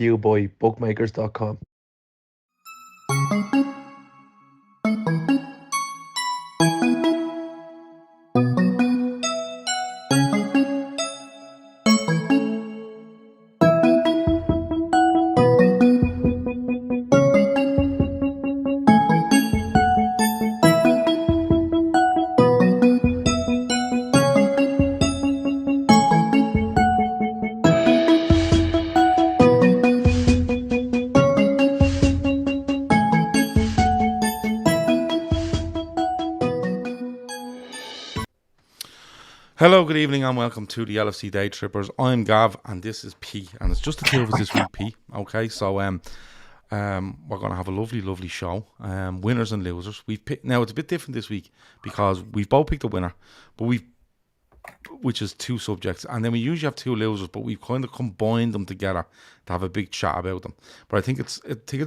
to you by bookmakers.com. Hello, good evening, and welcome to the LFC Daytrippers. I'm Gav, and this is Pete, and it's just the two of us this week, Pete. Okay, so we're going to have a lovely show. Winners and losers. We've picked now. It's a bit different this week because we've both picked a winner, which is two subjects, and then we usually have two losers, but we've kind of combined them together to have a big chat about them. But I think it's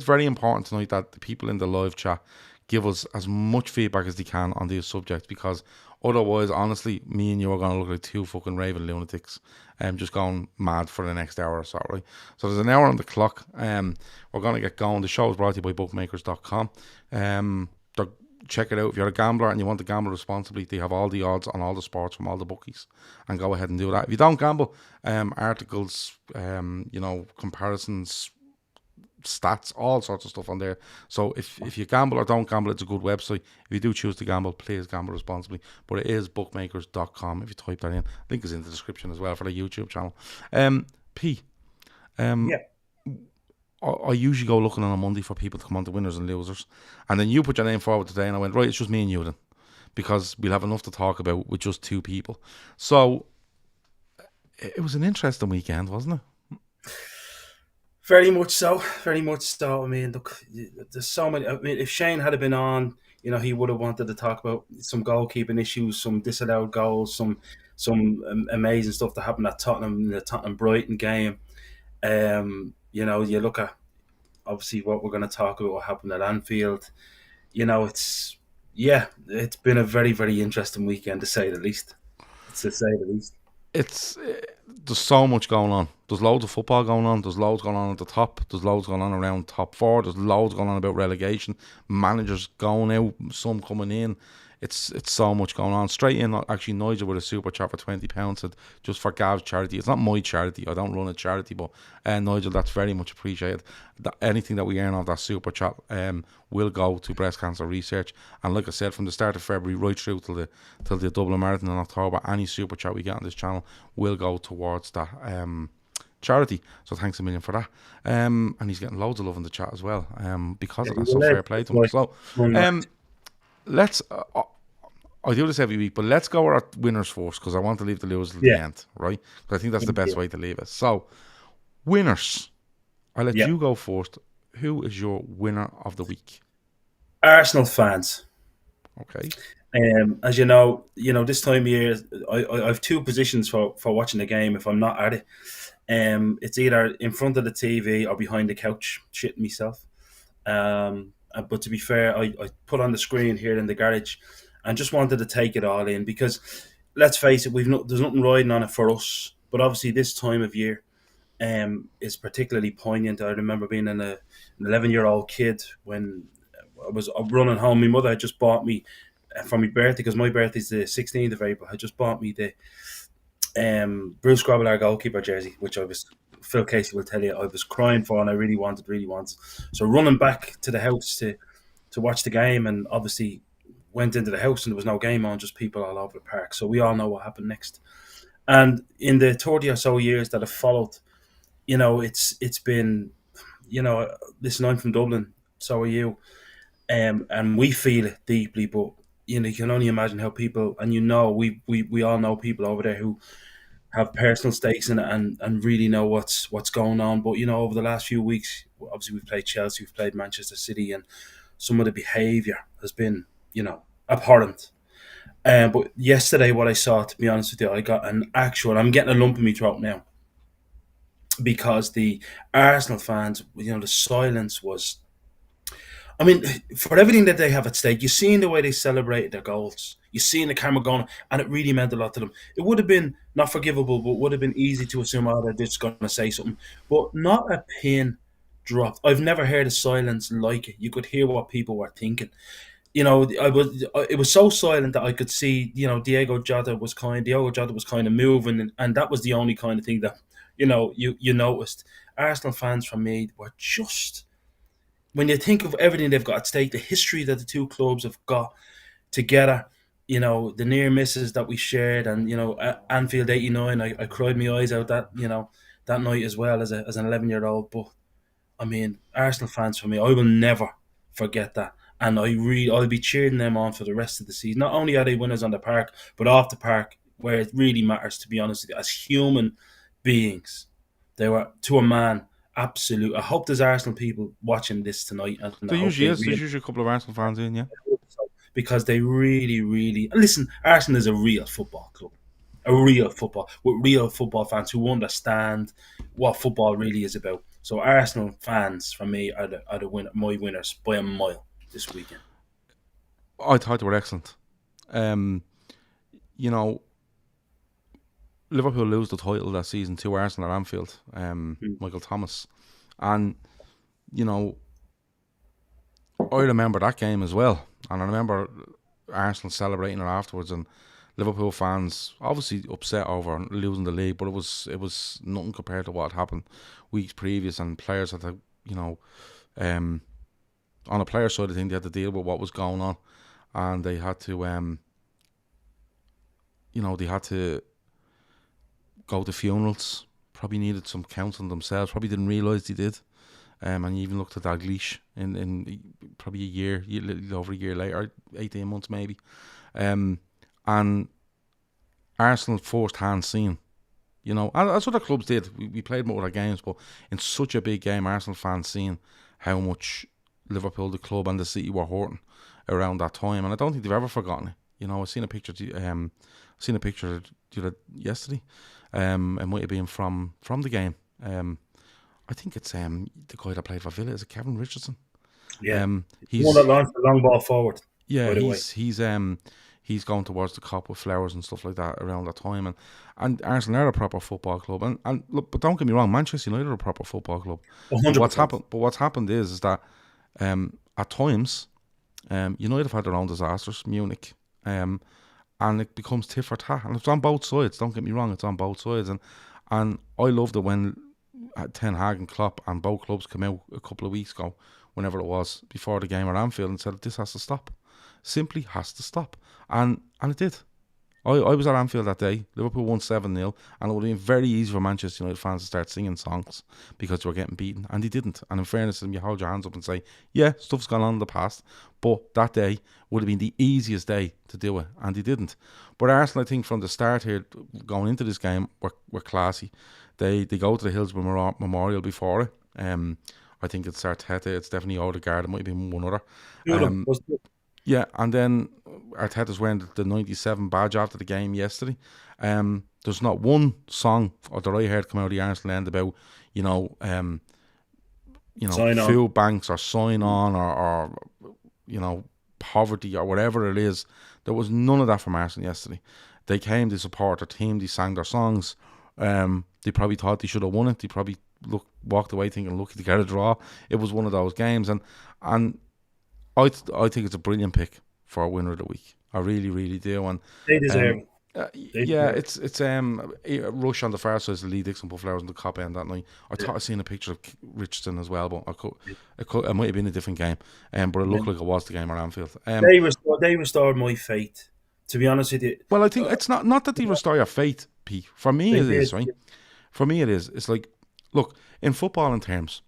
very important tonight that the people in the live chat give us as much feedback as they can on these subjects, because otherwise, honestly, me and you are going to look like two fucking raving lunatics, just going mad for the next hour or so, right? So there's an hour on the clock. We're going to get going. The show is brought to you by bookmakers.com. Check it out. If you're a gambler and you want to gamble responsibly, they have all the odds on all the sports from all the bookies, and go ahead and do that. If you don't gamble, articles, comparisons, stats, all sorts of stuff on there. So if you gamble or don't gamble, it's a good website. If you do choose to gamble, please gamble responsibly. But it is bookmakers.com. If you type that in, link is in the description as well for the YouTube channel. P, Yeah. I usually go looking on a Monday for people to come on to winners and losers, and then you put your name forward today, and I went, right, it's just me and you then, because we'll have enough to talk about with just two people. So it was an interesting weekend, wasn't it? Very much so. Very much so. I mean, look, there's so many. I mean, if Shane had been on, he would have wanted to talk about some goalkeeping issues, some disallowed goals, some amazing stuff that happened at Tottenham in the Tottenham Brighton game. You look at obviously what we're going to talk about, what happened at Anfield. It's been a very, very interesting weekend to say the least. There's so much going on. There's loads of football going on. There's loads going on at the top. There's loads going on around top four. There's loads going on about relegation. Managers going out, some coming in. It's so much going on. Straight in, actually, Nigel with a super chat for £20 said, just for Gav's charity. It's not my charity. I don't run a charity, but Nigel, that's very much appreciated. Anything that we earn off that super chat will go to breast cancer research. And like I said, from the start of February right through till the Dublin Marathon in October, any super chat we get on this channel will go towards that charity. So thanks a million for that. And he's getting loads of love in the chat as well because of that. So fair play to him. So let's. I do this every week, but let's go with our winners first, because I want to leave the losers at the end, right? Because I think that's the best way to leave it. So, winners. I'll let you go first. Who is your winner of the week? Arsenal fans. Okay. As you know, this time of year, I have two positions for watching the game if I'm not at it. It's either in front of the TV or behind the couch, shitting myself. But to be fair, I put on the screen here in the garage and just wanted to take it all in, because let's face it, there's nothing riding on it for us. But obviously this time of year is particularly poignant. I remember being an 11-year-old kid when I was running home. My mother had just bought me for my birthday, because my birthday's the 16th of April. I just bought me the Bruce Grobbelaar goalkeeper jersey, which Phil Casey will tell you I was crying for, and I really wanted. So running back to the house to watch the game, and obviously went into the house and there was no game on, just people all over the park. So we all know what happened next. And in the 30 or so years that have followed, it's been, listen, I'm from Dublin, so are you, and we feel it deeply. But you can only imagine how people, and we all know people over there who have personal stakes in it and really know what's going on. But over the last few weeks, obviously we've played Chelsea, we've played Manchester City, and some of the behaviour has been abhorrent. But yesterday, what I saw, to be honest with you, I got I'm getting a lump in my throat now, because the Arsenal fans, the silence was I mean, for everything that they have at stake, you've seen the way they celebrated their goals. You've seen the camera going, and it really meant a lot to them. It would have been not forgivable, but would have been easy to assume, oh, they're just going to say something. But not a pin dropped. I've never heard a silence like it. You could hear what people were thinking. It was so silent that I could see, Diogo Jota was kind of moving, and that was the only kind of thing that, you noticed. Arsenal fans, for me, were just, when you think of everything they've got at stake, the history that the two clubs have got together, the near misses that we shared, and Anfield '89, I cried my eyes out that night as well as an 11-year-old. But I mean, Arsenal fans, for me, I will never forget that, and I'll be cheering them on for the rest of the season. Not only are they winners on the park, but off the park, where it really matters. To be honest with you, as human beings, they were, to a man, absolute. I hope there's Arsenal people watching this tonight, and I There hope usually they is. There's usually a couple of Arsenal fans in, yeah. because they really, really listen. Arsenal is a real football club, a real football with real football fans who understand what football really is about. So Arsenal fans, for me, are my winners by a mile this weekend. I thought they were excellent. You know, Liverpool lose the title that season to Arsenal at Anfield. Michael Thomas, and I remember that game as well, and I remember Arsenal celebrating it afterwards, and Liverpool fans obviously upset over losing the league, but it was nothing compared to what had happened weeks previous, and players had to, on a player side of things, they had to deal with what was going on, and they had to, they had to go to funerals. Probably needed some counselling themselves. Probably didn't realise they did. And you even looked at Dalglish in probably a little over a year later, 18 months maybe. And Arsenal first-hand seen, as other clubs did. We played more of our games, but in such a big game, Arsenal fans seen how much Liverpool, the club, and the city were hurting around that time, and I don't think they've ever forgotten it. I've seen a picture. Yesterday. It might have been from the game. I think it's the guy that played for Villa. Is it Kevin Richardson? Yeah, he's one that launched the long ball forward. Yeah, he's going towards the Kop with flowers and stuff like that around that time, and Arsenal are a proper football club, and look, but don't get me wrong, Manchester United are a proper football club. 100%. But what's happened is that at times United have had their own disasters, Munich, and it becomes tit for tat, and it's on both sides. Don't get me wrong, it's on both sides, and I loved it when Ten Hag and Klopp and both clubs came out a couple of weeks ago, whenever it was, before the game at Anfield, and said this has to stop. Simply has to stop, and it did. I was at Anfield that day. Liverpool won 7-0, and it would have been very easy for Manchester United fans to start singing songs because they were getting beaten, and they didn't. And in fairness to them, you hold your hands up and say, yeah, stuff's gone on in the past, but that day would have been the easiest day to do it, and they didn't. But Arsenal, I think, from the start here, going into this game, were classy. They go to the Hillsborough Memorial before it. I think it's Arteta, it's definitely Odegaard, it might be one other. Yeah, and then Arteta's wearing the 97 badge after the game yesterday. There's not one song that I heard come out of the Arsenal end about, food banks or sign on or poverty or whatever it is. There was none of that from Arsenal yesterday. They came to support their team. They sang their songs. They probably thought they should have won it. They probably walked away thinking, lucky to get a draw. It was one of those games, and I think it's a brilliant pick for a winner of the week. I really, really do. And they deserve it. It's Rush on the far side of Lee Dixon put flowers on the Kop end that night. I thought I seen a picture of Richardson as well, but it might have been a different game. But it looked like it was the game at Anfield. They restored my faith, to be honest with you. Well, I think it's not that they restore your faith, Pete. For me, it is, right? For me, it is. It's like, look, in footballing terms,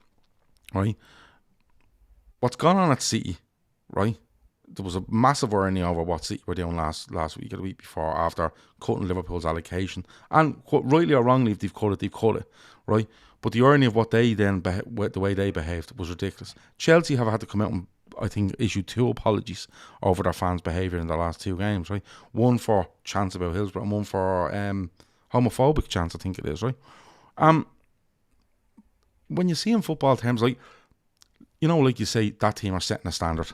right? What's gone on at City, right? There was a massive irony over what City were doing last week or the week before after cutting Liverpool's allocation. And rightly or wrongly, if they've cut it, right? But the irony of what they then, the way they behaved, was ridiculous. Chelsea have had to come out and, I think, issue 2 apologies over their fans' behaviour in the last 2 games, right? One for chants about Hillsborough and one for homophobic chants, I think it is, right? When you see in football terms, like, you know, like you say, that team are setting a standard.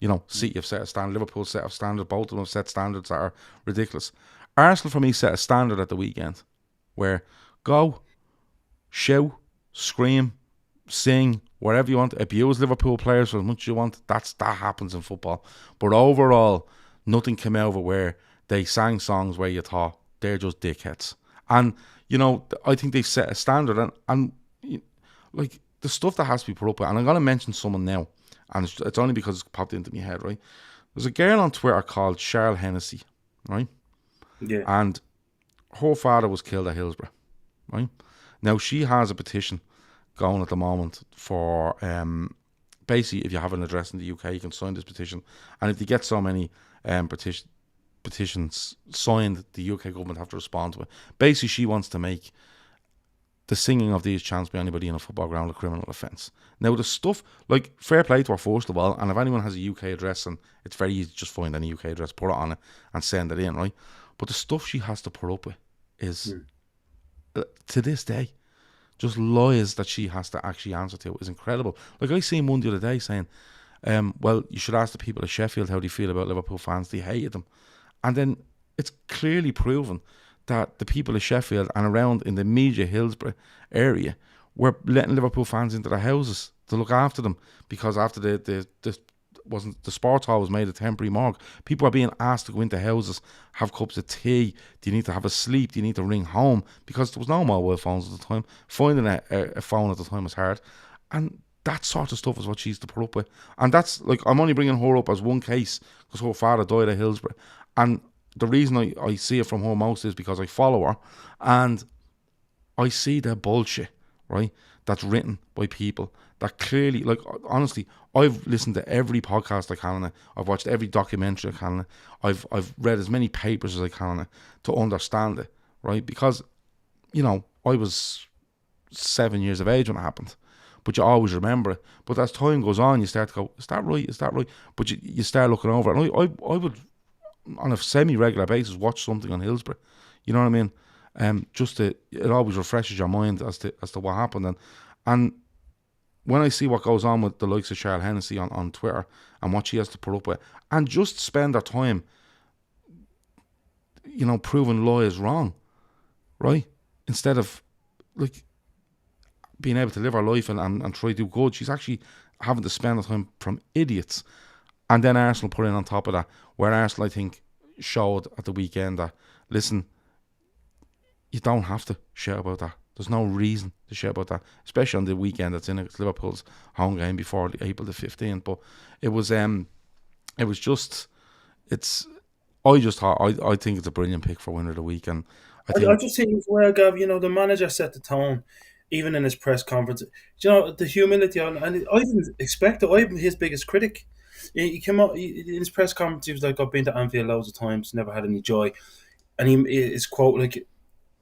You know, City have set a standard, Liverpool set a standard, both of them have set standards that are ridiculous. Arsenal, for me, set a standard at the weekend where go, shout, scream, sing, whatever you want, abuse Liverpool players for as much as you want. That happens in football. But overall, nothing came out of it where they sang songs where you thought they're just dickheads. And, you know, I think they've set a standard. And like, the stuff that has to be put up with, and I'm going to mention someone now, and it's only because it's popped into my head, right? There's a girl on Twitter called Charles Hennessy, right? Yeah. And her father was killed at Hillsborough, right? Now, she has a petition going at the moment for, basically, if you have an address in the UK, you can sign this petition. And if you get so many petitions signed, the UK government have to respond to it. Basically, she wants to make the singing of these chants by anybody in a football ground a criminal offence. Now, the stuff, like, fair play to her, first of all, and if anyone has a UK address, and it's very easy to just find any UK address, put it on it, and send it in, right? But the stuff she has to put up with is, to this day, just lies that she has to actually answer to is incredible. Like, I seen one the other day saying, well, you should ask the people of Sheffield how they feel about Liverpool fans. They hated them. And then it's clearly proven that the people of Sheffield and around in the immediate Hillsborough area were letting Liverpool fans into their houses to look after them, because after the sports hall was made a temporary morgue, people are being asked to go into houses, have cups of tea. Do you need to have a sleep? Do you need to ring home? Because there was no mobile phones at the time. Finding a phone at the time was hard. And that sort of stuff is what she used to put up with. And that's, like, I'm only bringing her up as one case because her father died at Hillsborough. And the reason I see it from her most is because I follow her and I see the bullshit, right, that's written by people that clearly, like, honestly, I've listened to every podcast I can on it. I've watched every documentary I can on it. I've read as many papers as I can on it to understand it, right? Because, you know, I was 7 years of age when it happened, but you always remember it. But as time goes on, you start to go, is that right? Is that right? But you start looking over it. And I would, on a semi-regular basis, watch something on Hillsborough. You know what I mean? Just to, it always refreshes your mind as to what happened. And when I see what goes on with the likes of Charlotte Hennessy on Twitter and what she has to put up with, and just spend her time, you know, proving lies wrong, right? Instead of, like, being able to live her life and try to do good, she's actually having to spend the time from idiots. And then Arsenal put in on top of that, where Arsenal, I think, showed at the weekend that, listen, you don't have to shout about that. There's no reason to shout about that, especially on the weekend that's in it. It's Liverpool's home game before April the 15th. But it was just, I just thought, I think it's a brilliant pick for winner of the week. And I just think as well, Gav, you know, the manager set the tone, even in his press conference. You know, the humility, and I didn't expect it. I'm his biggest critic. He came out in his press conference. He was like, "I've been to Anfield loads of times, never had any joy." And his quote, like,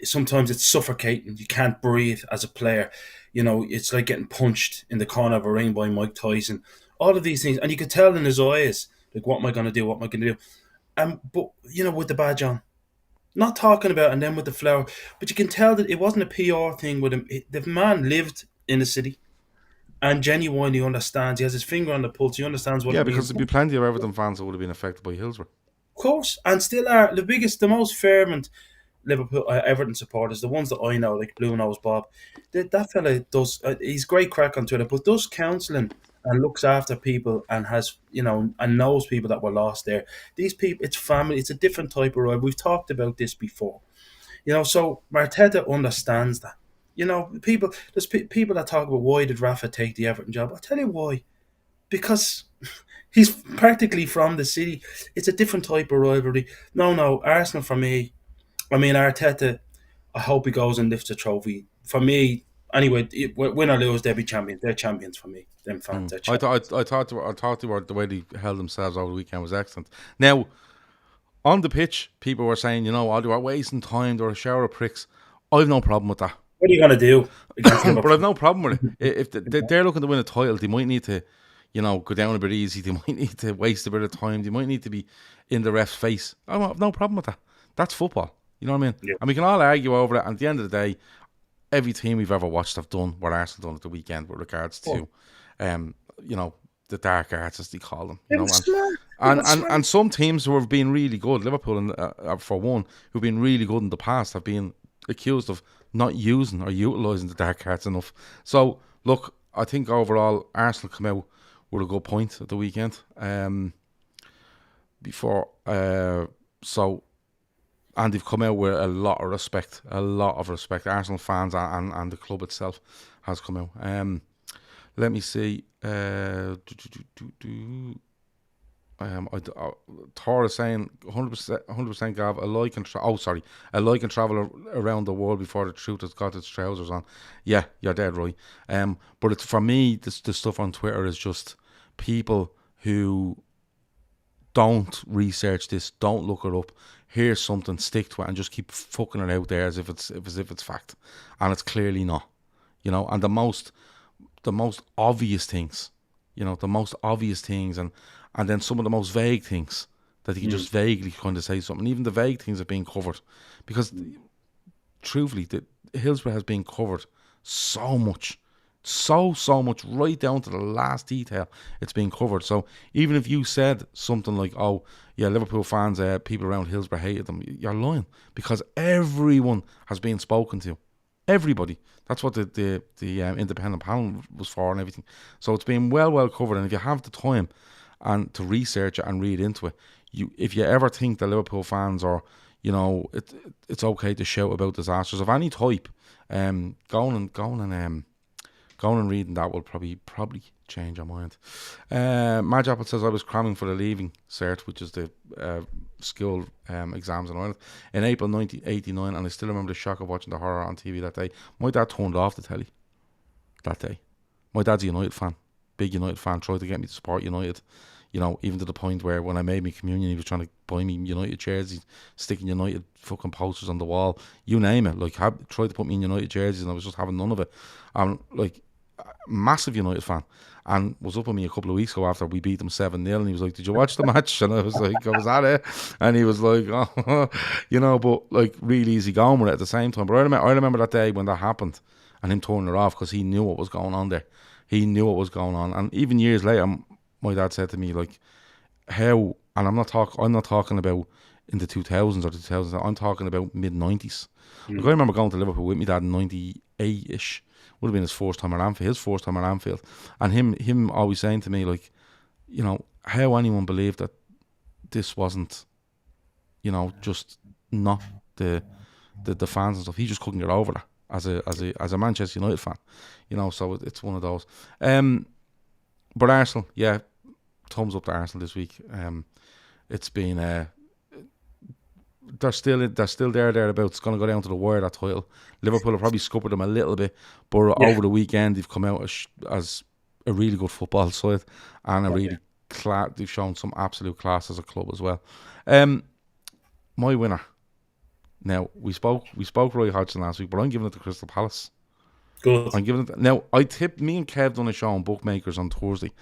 sometimes it's suffocating. You can't breathe as a player. You know, it's like getting punched in the corner of a ring by Mike Tyson. All of these things, and you could tell in his eyes, like, what am I going to do? What am I going to do? But, you know, with the badge on, not talking about, and then with the flower, but you can tell that it wasn't a PR thing with him. The man lived in the city and genuinely understands. He has his finger on the pulse. He understands what. Yeah, it means. because there'd be plenty of Everton fans that would have been affected by Hillsborough. Of course, and still are the most fervent Liverpool Everton supporters, the ones that I know, like Blue Nose Bob. That fella does. He's great crack on Twitter, but does counselling and looks after people and has, you know, and knows people that were lost there. These people, it's family. It's a different type of ride. We've talked about this before, you know. So Arteta understands that. You know, there's people that talk about, why did Rafa take the Everton job? I'll tell you why. Because he's practically from the city. It's a different type of rivalry. No, Arsenal for me. I mean, Arteta, I hope he goes and lifts a trophy. For me, anyway, win or lose, they'll be champions. They're champions for me. Them fans, they're champions. I thought the way they held themselves over the weekend was excellent. Now, on the pitch, people were saying, you know, they were wasting time, they were a shower of pricks. I've no problem with that. What are you going to do? But I've no problem with it. If they're looking to win a title, they might need to, you know, go down a bit easy. They might need to waste a bit of time. They might need to be in the ref's face. I have no problem with that. That's football. You know what I mean? Yeah. And we can all argue over it. And at the end of the day, every team we've ever watched have done what Arsenal done at the weekend with regards to the dark arts, as they call them. They were smart. They were smart. And some teams who have been really good, Liverpool and for one, who've been really good in the past, have been accused of not using or utilising the dark arts enough. So look, I think overall Arsenal come out with a good point at the weekend. And they've come out with a lot of respect. Arsenal fans and the club itself has come out. Let me see. Thor is saying 100% Gav. A lie can travel around the world before the truth has got its trousers on. Yeah, you're dead right. But it's, for me, the stuff on Twitter is just people who don't research this, don't look it up, hear something, stick to it, and just keep fucking it out there as if it's fact, and it's clearly not. And the most obvious things, and then some of the most vague things that you can just vaguely kind of say something. Even the vague things are being covered, because truthfully, Hillsborough has been covered so much, right down to the last detail. It's been covered. So even if you said something like, "Oh, yeah, Liverpool fans, people around Hillsborough hated them," you're lying, because everyone has been spoken to. Everybody. That's what the independent panel was for and everything. So it's been well covered. And if you have the time and to research it and read into it, if you ever think that Liverpool fans are, it's okay to shout about disasters of any type, going and reading that will probably change your mind. Madge Apple says, I was cramming for the leaving cert, which is the school exams in Ireland, in April 1989, and I still remember the shock of watching the horror on TV that day. My dad turned off the telly that day. My dad's a United fan, big United fan, tried to get me to support United, even to the point where when I made my communion, he was trying to buy me United jerseys, sticking United fucking posters on the wall, you name it. Like, tried to put me in United jerseys, and I was just having none of it. Like, massive United fan, and was up with me a couple of weeks ago after we beat them 7-0, and he was like, "Did you watch the match?" And I was like, "I was at it," and he was like, "Oh," but like really easy going with it at the same time. But I remember that day when that happened, and him turning it off, because he knew what was going on there. He knew what was going on, and even years later, my dad said to me, like, how, and I'm not talking about in the 2000s or the 2000s. I'm talking about mid-90s. Like, I remember going to Liverpool with my dad in 98ish. Would have been his first time at Anfield, and him always saying to me, like, how anyone believed that this wasn't, just not the fans and stuff. He just couldn't get over that as a Manchester United fan, So it's one of those. But Arsenal, yeah, thumbs up to Arsenal this week. It's been they're still thereabouts. It's going to go down to the wire, that title. Liverpool have probably scuppered them a little bit, but over the weekend they've come out as a really good football side, and they've shown some absolute class as a club as well. My winner. Now, we spoke Roy Hodgson last week, but I'm giving it to Crystal Palace. Good. I'm giving it. Now, me and Kev done a show on Bookmakers on Thursday,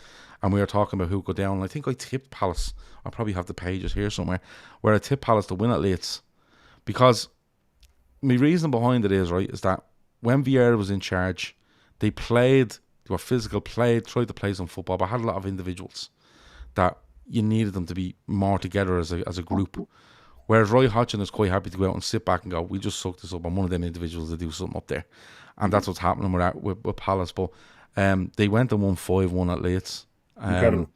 and we were talking about who would go down. And I think I tipped Palace. I probably have the pages here somewhere where I tipped Palace to win at Leeds, because my reason behind it is that when Vieira was in charge, they were physical, tried to play some football, but had a lot of individuals that you needed them to be more together as a group. Whereas Roy Hodgson is quite happy to go out and sit back and go, "We just suck this up," and one of them individuals to do something up there. And that's what's happening with Palace. But they went and won 5-1 at Leeds. Incredible.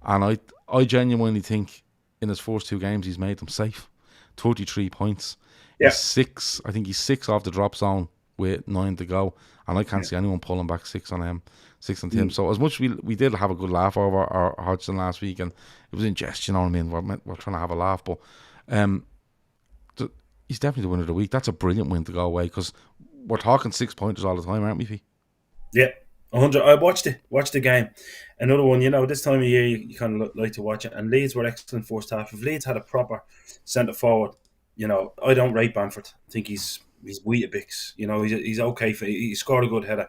And I genuinely think in his first two games he's made them safe. 33 points. Yeah. He's 6 off the drop zone with 9 to go. And I can't see anyone pulling back 6 on him. 6 on Tim. So as much as we did have a good laugh over our Hodgson last week, and it was in jest, you know what I mean? We're trying to have a laugh, but he's definitely the winner of the week. That's a brilliant win to go away, because we're talking 6-pointers all the time, aren't we, Pete? Yeah, 100. I watched the game. Another one, this time of year you kind of like to watch it. And Leeds were excellent first half. If Leeds had a proper centre forward, I don't rate Bamford. I think he's Weetabix. He's okay he scored a good header,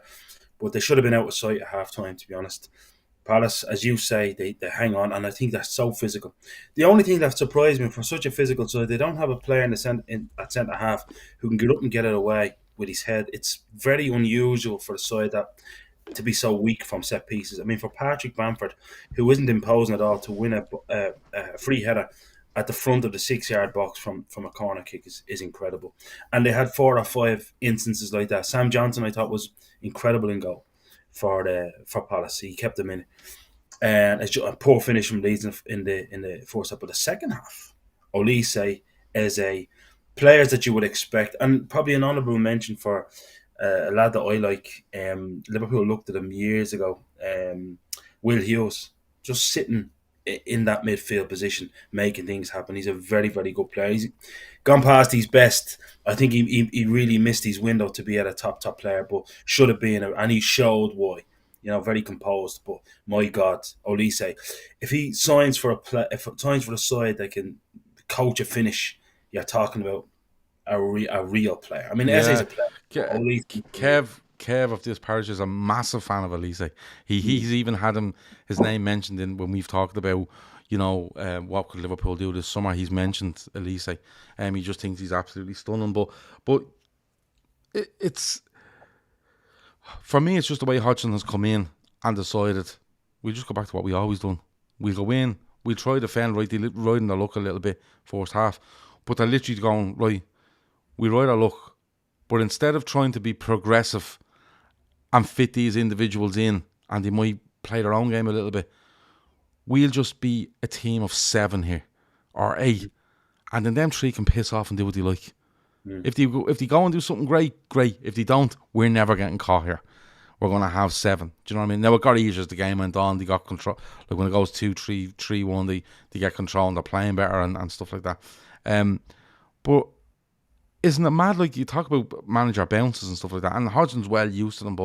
but they should have been out of sight at half time, to be honest. Palace, as you say, they hang on, and I think that's so physical. The only thing that surprised me for such a physical side, they don't have a player at centre half who can get up and get it away with his head. It's very unusual for a side that to be so weak from set pieces. I mean, for Patrick Bamford, who isn't imposing at all, to win a free header at the front of the 6-yard box from a corner kick is incredible. And they had 4 or 5 instances like that. Sam Johnson, I thought, was incredible in goal for Palace. He kept them in. And it's just a poor finish from Leeds in the first half. But the second half, Olise is a players that you would expect, and probably an honourable mention for a lad that I like. Liverpool looked at him years ago. Will Hughes, just sitting in that midfield position, making things happen. He's a very, very good player. He's gone past his best. I think he really missed his window to be at a top player, but should have been, and he showed why. Very composed. But my God, Olise, if he signs for a side that can coach a finish, you're talking about a real player. I mean, Eze's a player. Kev of this parish is a massive fan of Olise. He's even had his name mentioned in when we've talked about what could Liverpool do this summer. He's mentioned Olise. He just thinks he's absolutely stunning. But it's. For me, it's just the way Hodgson has come in and decided we'll just go back to what we always done. We'll go in, we'll try to defend right in the luck a little bit first half, but they're literally going, right, we ride our luck, but instead of trying to be progressive and fit these individuals in, and they might play their own game a little bit, we'll just be a team of 7 here, or 8, and then them 3 can piss off and do what they like. If they go and do something great. If they don't, we're never getting caught here. We're going to have 7. Do you know what I mean? Now, it got easier as the game went on. They got control. Like when it goes 2-3, 3-1, they get control and they're playing better and stuff like that. But isn't it mad? Like, you talk about manager bounces and stuff like that, and Hodgson's well used to them.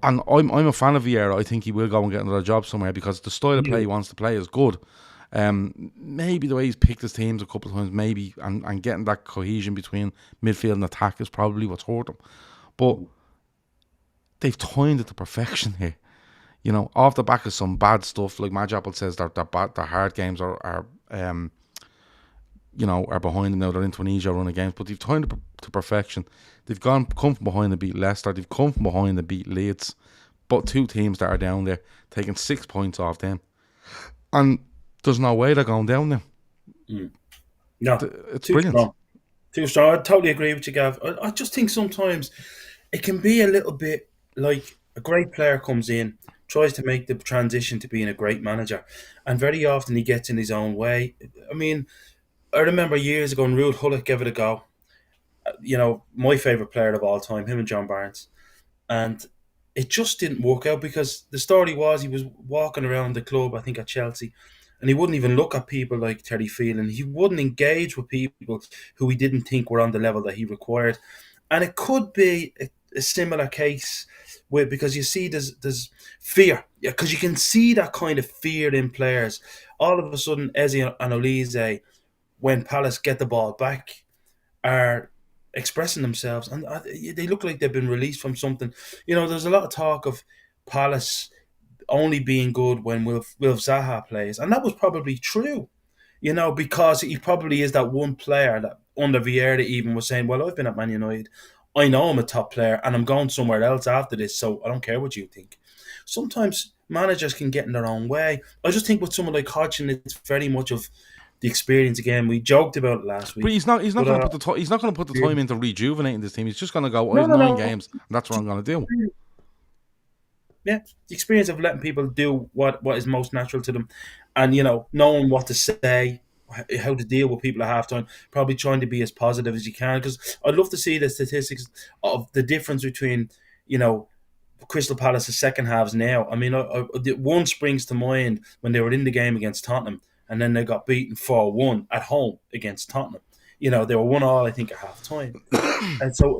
And I'm a fan of Vieira. I think he will go and get another job somewhere because the style of play he wants to play is good. Maybe the way he's picked his teams a couple of times, maybe, and getting that cohesion between midfield and attack is probably what's hurt him. But they've timed it to perfection here. Off the back of some bad stuff, like Madge Apple says, their hard games are behind them now. They're in Tunisia running games, but they've timed it to perfection. They've come from behind and beat Leicester. They've come from behind and beat Leeds. But 2 teams that are down there, taking 6 points off them. And there's no way they're going down there. No, it's brilliant. Too strong. I totally agree with you, Gav. I just think sometimes it can be a little bit like a great player comes in, tries to make the transition to being a great manager, and very often he gets in his own way. I mean, I remember years ago when Ruud Gullit gave it a go. My favourite player of all time, him and John Barnes. And it just didn't work out because the story was he was walking around the club, I think at Chelsea, and he wouldn't even look at people like Terry Phelan. He wouldn't engage with people who he didn't think were on the level that he required. And it could be a similar case because you see there's fear. Yeah, because you can see that kind of fear in players. All of a sudden, Eze and Olise, when Palace get the ball back, are expressing themselves. And they look like they've been released from something. There's a lot of talk of Palace only being good when Wilf Zaha plays, and that was probably true, because he probably is that one player that under Vieira even was saying, well, I've been at Man United, I know I'm a top player and I'm going somewhere else after this, so I don't care what you think. Sometimes managers can get in their own way. I just think with someone like Hodgson, it's very much of the experience again. We joked about it last week. But he's not going to put the time into rejuvenating this team. He's just going to go, I have 9 games, and that's what I'm going to do. Yeah, the experience of letting people do what is most natural to them, and knowing what to say, how to deal with people at halftime, probably trying to be as positive as you can. Because I'd love to see the statistics of the difference between Crystal Palace's second halves now. I mean, one springs to mind when they were in the game against Tottenham, and then they got beaten 4-1 at home against Tottenham. They were 1-1, I think, at half time. And so,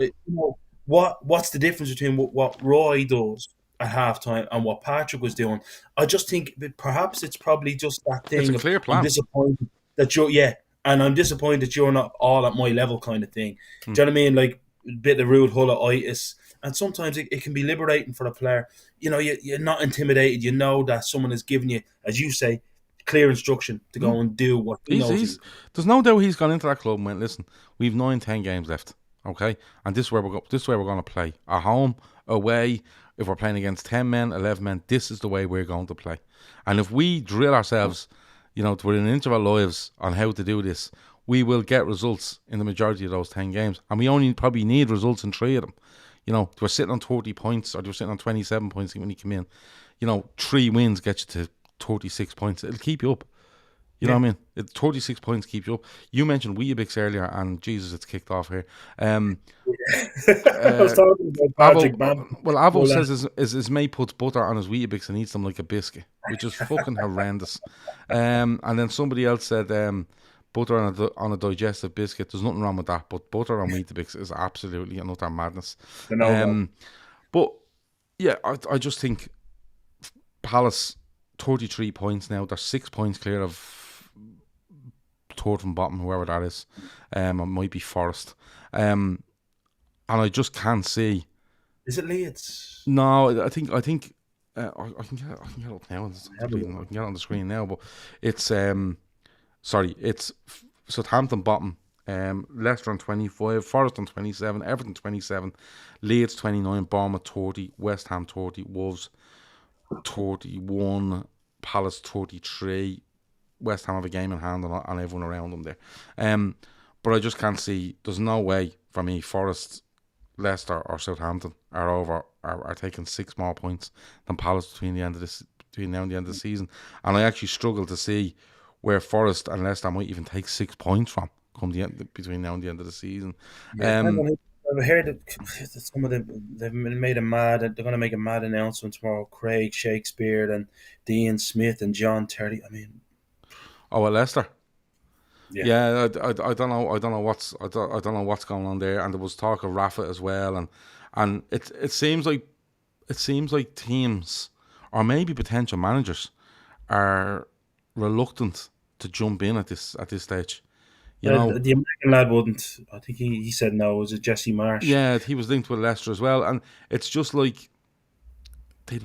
what's the difference between what Roy does at halftime and what Patrick was doing? I just think that perhaps it's probably just that thing. It's a clear plan. I'm disappointed that and I'm disappointed that you're not all at my level kind of thing. Do you know what I mean? Like a bit of Ruud Gullit-itis. And sometimes it can be liberating for a player. You're not intimidated. You know that someone is giving you, as you say, clear instruction to go and do what he knows. There's no doubt he's gone into that club and went, listen, we've 9-10 games left, okay? And this is where we're going to play. At home, away, if we're playing against 10 men, 11 men, this is the way we're going to play. And if we drill ourselves, within an inch of our lives on how to do this, we will get results in the majority of those 10 games. And we only probably need results in 3 of them. We're sitting on 30 points, or we're sitting on 27 points when you come in. 3 wins get you to 36 points. It'll keep you up. You know what I mean? 36 points keep you up. You mentioned Weetabix earlier, and Jesus, it's kicked off here. I was talking about Patrick Avo says his mate puts butter on his Weetabix and eats them like a biscuit, which is fucking horrendous. And then somebody else said butter on a digestive biscuit. There's nothing wrong with that, but butter on Weetabix is absolutely an utter madness. But yeah, I just think Palace 33 points now. They're 6 points clear of third from bottom, whoever that is. It might be Forest. And I just can't see. Is it Leeds? No, I think I can get it up now. I can get it on the screen now, but it's it's Southampton bottom, Leicester on 25, Forest on 27, Everton 27, Leeds 29, Bournemouth 30, West Ham 30, Wolves 31, Palace 33. West Ham have a game in hand on everyone around them there. But I just can't see. There's no way for me Forest, Leicester or Southampton are taking 6 more points than Palace between now and the end of the season. And I actually struggle to see where Forest and Leicester might even take 6 points from between now and the end of the season. I've heard that some of them, they've made a mad. They're going to make a mad announcement tomorrow. Craig Shakespeare and Dean Smith and John Terry. I mean, at Leicester. Yeah, I don't know. I don't know what's going on there. And there was talk of Rafa as well. And it seems like teams or maybe potential managers are reluctant to jump in at this stage. You know, the American lad wouldn't. I think he said no. Was it Jesse Marsh? Yeah, he was linked with Leicester as well, and it's just like they'd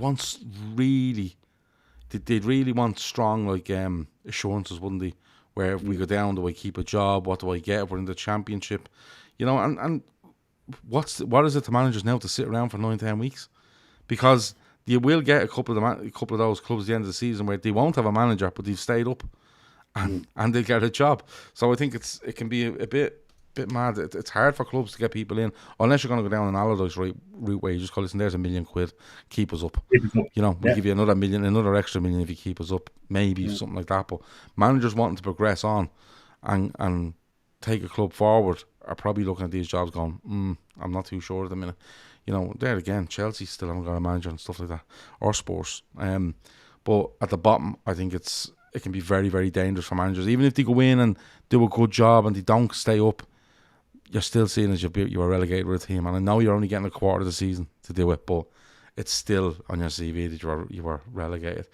really want strong assurances, wouldn't they? Where if we go down, do I keep a job? What do I get if we're in the Championship? And what is it to managers now to sit around for 9-10 weeks? Because you will get a couple of those clubs at the end of the season where they won't have a manager, but they've stayed up. And they get a job. So I think it can be a bit mad. It's hard for clubs to get people in unless you're going to go down an Allardyce route where you just call, listen, there's £1 million, keep us up. We'll give you another million, another extra million if you keep us up, maybe something like that. But managers wanting to progress on and take a club forward are probably looking at these jobs going, I'm not too sure at the minute. There again, Chelsea still haven't got a manager and stuff like that, or Spurs. But at the bottom, I think it can be very, very dangerous for managers. Even if they go in and do a good job and they don't stay up, you're still seen as you were relegated with a team. And I know you're only getting a quarter of the season to do it, but it's still on your CV that you were relegated.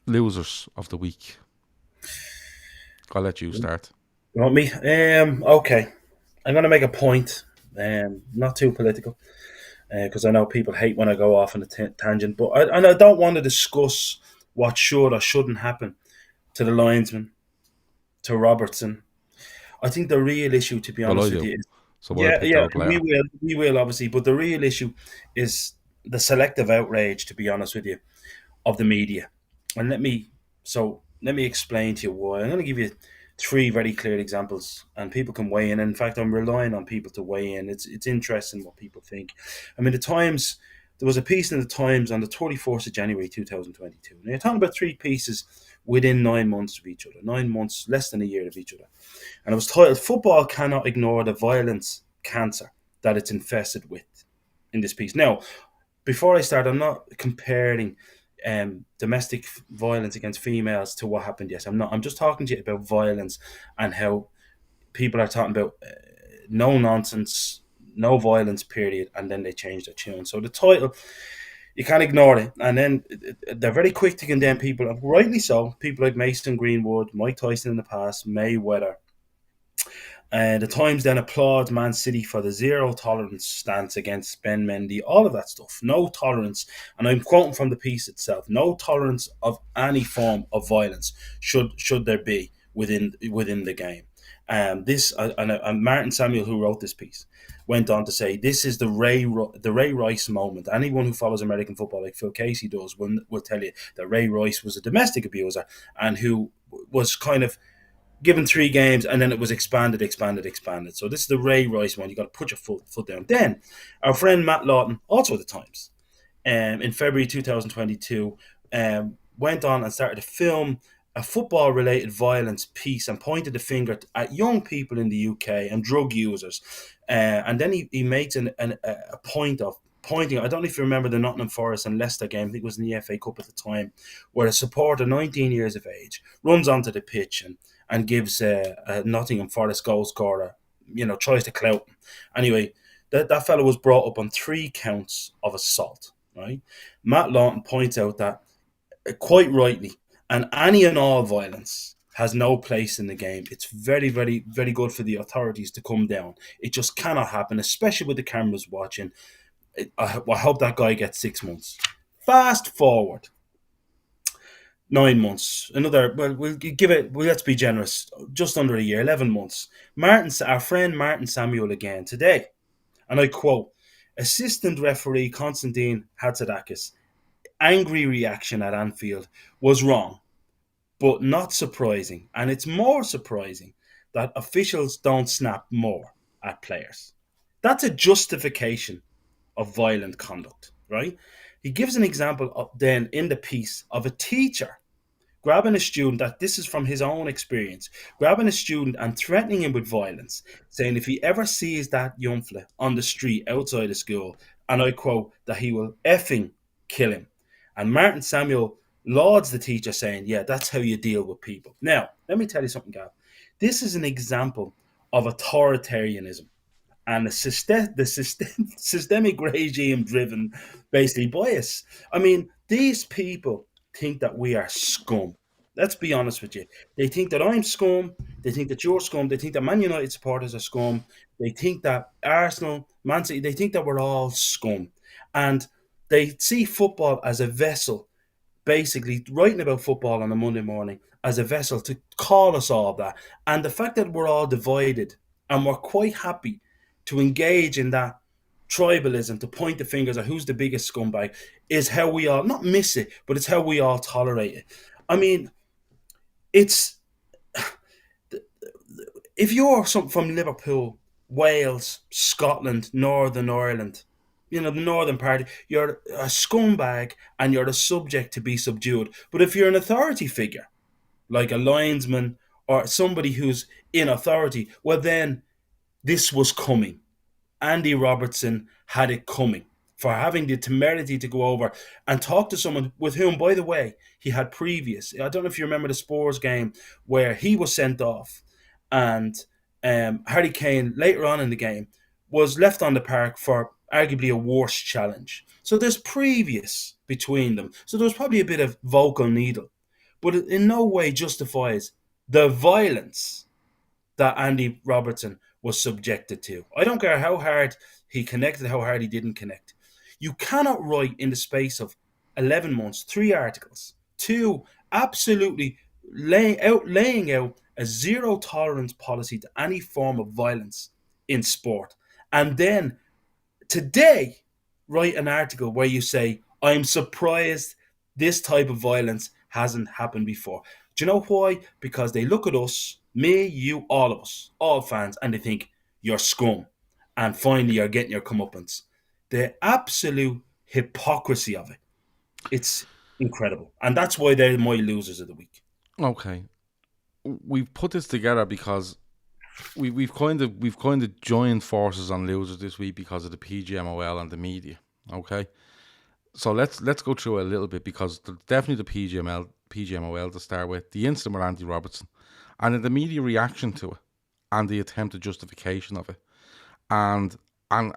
Losers of the week. I'll let you start. You want me? Okay. I'm going to make a point. Not too political, because I know people hate when I go off on a tangent. But I don't want to discuss what should or shouldn't happen to the linesman, to Robertson. I think the real issue, to be honest with you, we will obviously, but the real issue is the selective outrage, to be honest with you, of the media. And let me explain to you why. I'm going to give you 3 very clear examples, and people can weigh in. In fact, I'm relying on people to weigh in. It's interesting what people think. I mean, there was a piece in the Times on the 24th of January 2022. Now, you're talking about 3 pieces within 9 months of each other, 9 months, less than a year of each other. And it was titled, "Football Cannot Ignore the Violence Cancer That It's Infested With," in this piece. Now, before I start, I'm not comparing domestic violence against females to what happened. Yes, I'm not. I'm just talking to you about violence and how people are talking about no nonsense, no violence, period, and then they change their tune. So the title, you can't ignore it. And then they're very quick to condemn people, and rightly so. People like Mason Greenwood, Mike Tyson in the past, Mayweather. And the Times then applauds Man City for the zero tolerance stance against Ben Mendy, all of that stuff. No tolerance, and I'm quoting from the piece itself, no tolerance of any form of violence should there be within the game. And Martin Samuel, who wrote this piece, went on to say this is the Ray Rice moment. Anyone who follows American football like Phil Casey does will tell you that Ray Rice was a domestic abuser and who was kind of given 3 games and then it was expanded. So this is the Ray Rice one. You got to put your foot down. Then our friend Matt Lawton, also at the Times, in February 2022, went on and started to film a football-related violence piece and pointed the finger at young people in the UK and drug users. And then he makes a point of pointing. I don't know if you remember the Nottingham Forest and Leicester game. I think it was in the FA Cup at the time, where a supporter, 19 years of age, runs onto the pitch and gives a Nottingham Forest goal scorer, tries to clout him. Anyway, that fellow was brought up on 3 counts of assault. Right? Matt Lawton points out that, quite rightly, and any and all violence has no place in the game. It's very, very, very good for the authorities to come down. It just cannot happen, especially with the cameras watching. I hope that guy gets 6 months. Fast forward 9 months. We'll give it, let's be generous, just under a year, 11 months. Our friend Martin Samuel again today, and I quote, assistant referee Konstantin Hatzidakis, angry reaction at Anfield was wrong, but not surprising. And it's more surprising that officials don't snap more at players. That's a justification of violent conduct, right? He gives an example then in the piece of a teacher grabbing a student, that this is from his own experience, grabbing a student and threatening him with violence, saying if he ever sees that young fella on the street outside of school, and I quote, that he will effing kill him. And Martin Samuel lauds the teacher, saying, yeah, that's how you deal with people. Now, let me tell you something, Gav. This is an example of authoritarianism and the systemic regime-driven, basically, bias. I mean, these people think that we are scum. Let's be honest with you. They think that I'm scum. They think that you're scum. They think that Man United supporters are scum. They think that Arsenal, Man City, they think that we're all scum. And they see football as a vessel, basically writing about football on a Monday morning as a vessel to call us all that. And the fact that we're all divided and we're quite happy to engage in that tribalism, to point the fingers at who's the biggest scumbag, is how we all, not miss it, but it's how we all tolerate it. I mean, it's, if you're from Liverpool, Wales, Scotland, Northern Ireland, the northern part, you're a scumbag and you're a subject to be subdued. But if you're an authority figure, like a linesman or somebody who's in authority, well then, this was coming. Andy Robertson had it coming for having the temerity to go over and talk to someone with whom, by the way, he had previous. I don't know if you remember the Spurs game where he was sent off and Harry Kane, later on in the game, was left on the park for arguably a worse challenge. So there's previous between them. So there was probably a bit of vocal needle. But it in no way justifies the violence that Andy Robertson was subjected to. I don't care how hard he connected, how hard he didn't connect. You cannot write in the space of 11 months, 3 articles, 2 absolutely laying out a zero tolerance policy to any form of violence in sport. And then today, write an article where you say, I'm surprised this type of violence hasn't happened before. Do you know why? Because they look at us, me, you, all of us, all fans, and they think, you're scum. And finally, you're getting your comeuppance. The absolute hypocrisy of it. It's incredible. And that's why they're my losers of the week. Okay. We've put this together because we've kind of joined forces on losers this week because of the PGMOL and the media. Okay. So let's go through a little bit, because definitely the PGMOL to start with, the incident with Andy Robertson, and then the media reaction to it, and the attempted justification of it, and I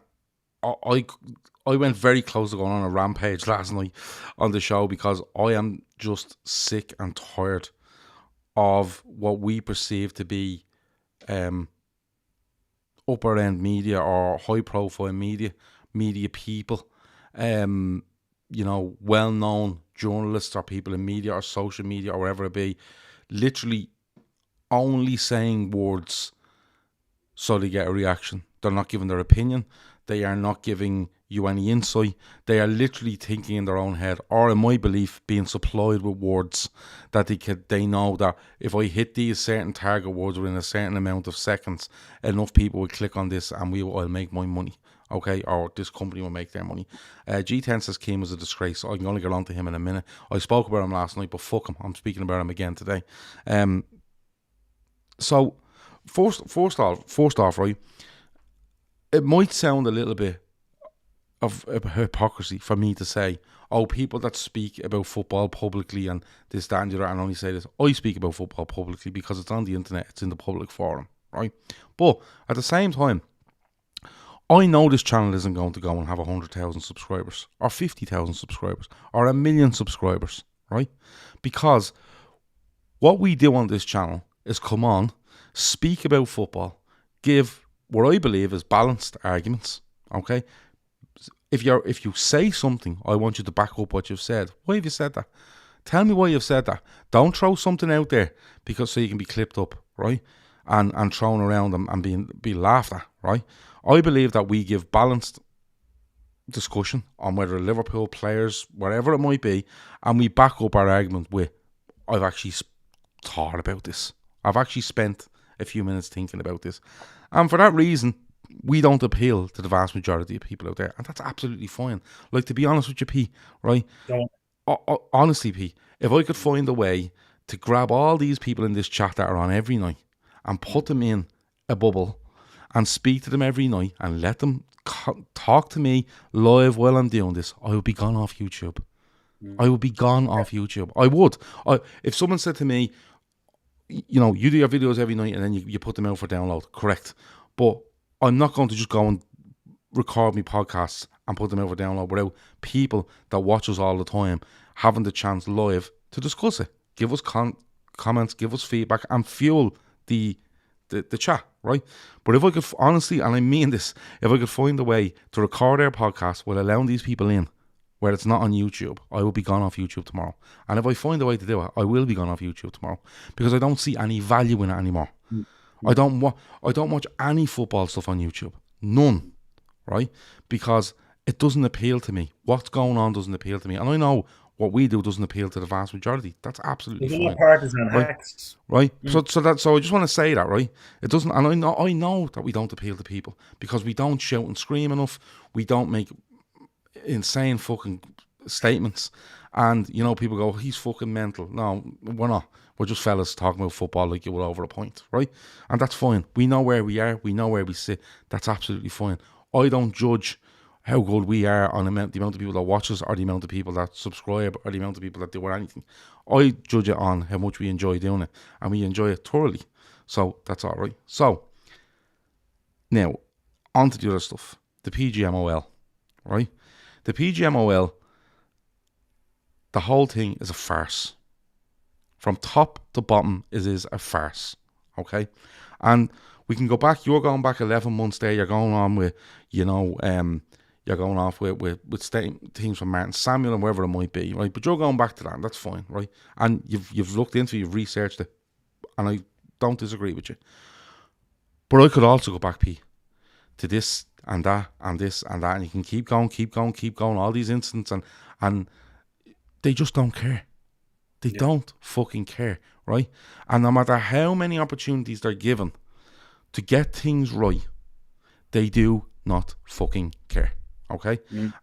went very close to going on a rampage last night on the show, because I am just sick and tired of what we perceive to be upper end media or high profile media people, well-known journalists or people in media or social media or whatever it be, literally only saying words so they get a reaction. They're not giving their opinion. They are not giving you any insight. They are literally thinking in their own head, or in my belief, being supplied with words that they know that if I hit these certain target words within a certain amount of seconds, enough people will click on this and I'll make my money. Okay, or this company will make their money. G10 says Keane was a disgrace. I can only get on to him in a minute. I spoke about him last night, but fuck him. I'm speaking about him again today. So, first off, right, it might sound a little bit of hypocrisy for me to say, oh, people that speak about football publicly and this, that, and the other, and only say this. I speak about football publicly because it's on the internet, it's in the public forum, right? But at the same time, I know this channel isn't going to go and have 100,000 subscribers, or 50,000 subscribers, or 1 million subscribers, right? Because what we do on this channel is come on, speak about football, give what I believe is balanced arguments, okay? If you say something, I want you to back up what you've said. Why have you said that? Tell me why you've said that. Don't throw something out there because so you can be clipped up, right? And thrown around and be laughed at, right? I believe that we give balanced discussion on whether Liverpool players, whatever it might be, and we back up our argument with, I've actually thought about this. I've actually spent a few minutes thinking about this. And for that reason, we don't appeal to the vast majority of people out there. And that's absolutely fine. Like, to be honest with you, P, right? Honestly, P, if I could find a way to grab all these people in this chat that are on every night and put them in a bubble and speak to them every night and let them talk to me live while I'm doing this, I would be gone off YouTube. I would be gone off YouTube. I would. If someone said to me, you know, you do your videos every night and then you put them out for download, correct. But I'm not going to just go and record me podcasts and put them out for download without people that watch us all the time having the chance live to discuss it. Give us comments, give us feedback, and fuel the chat, right? But if I could, honestly, and I mean this, if I could find a way to record our podcast while allowing these people in, where it's not on YouTube, I will be gone off YouTube tomorrow. And if I find a way to do it, I will be gone off YouTube tomorrow because I don't see any value in it anymore. I don't watch any football stuff on YouTube. None, right? Because it doesn't appeal to me. What's going on doesn't appeal to me. And I know what we do doesn't appeal to the vast majority. That's absolutely fine. Partisan hacks. Right? So I just want to say that, right? It doesn't, and I know that we don't appeal to people because we don't shout and scream enough. We don't make insane fucking statements. And, you know, people go, he's fucking mental. No, we're not. We're just fellas talking about football like you would over a point, right? And that's fine. We know where we are. We know where we sit. That's absolutely fine. I don't judge how good we are on the amount of people that watch us or the amount of people that subscribe or the amount of people that do or anything. I judge it on how much we enjoy doing it, and we enjoy it thoroughly. So that's all right. So now, on to the other stuff. The PGMOL, right? The PGMOL, the whole thing is a farce. From top to bottom, it is a farce, okay? And we can go back, you're going back 11 months there, you're going on with, you know, you're going off with things from Martin Samuel and wherever it might be, right? But you're going back to that, and that's fine, right? And you've looked into it, you've researched it, and I don't disagree with you. But I could also go back, P, to this and that and this and that, and you can keep going, all these incidents, and they just don't care. They don't fucking care, right? And no matter how many opportunities they're given to get things right, they do not fucking care, okay?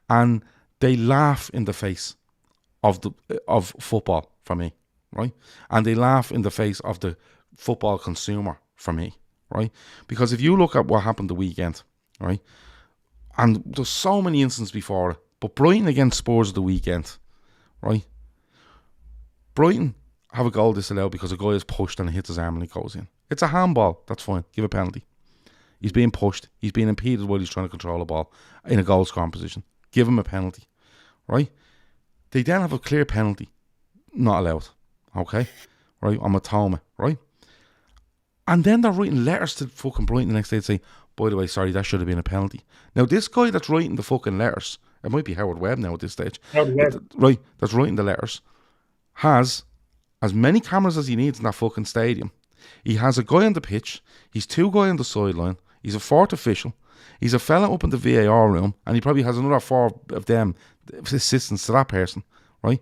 And they laugh in the face of football for me, right? And they laugh in the face of the football consumer for me, right? Because if you look at what happened the weekend, right? And there's so many instances before it, but Brighton against Spurs the weekend, right? Brighton have a goal disallowed because a guy is pushed and hits his arm and it goes in. It's a handball. That's fine. Give a penalty. He's being pushed. He's being impeded while he's trying to control a ball in a goal scoring position. Give him a penalty. Right? They then have a clear penalty. Not allowed. Okay? Right? On Matoma. Right? And then they're writing letters to fucking Brighton the next day to say, by the way, sorry, that should have been a penalty. Now, this guy that's writing the fucking letters, it might be Howard Webb now at this stage. Right? That's writing the letters. Has as many cameras as he needs in that fucking stadium. He has a guy on the pitch. He's two guys on the sideline. He's a fourth official. He's a fella up in the VAR room, and he probably has another 4 of them assistants to that person, right?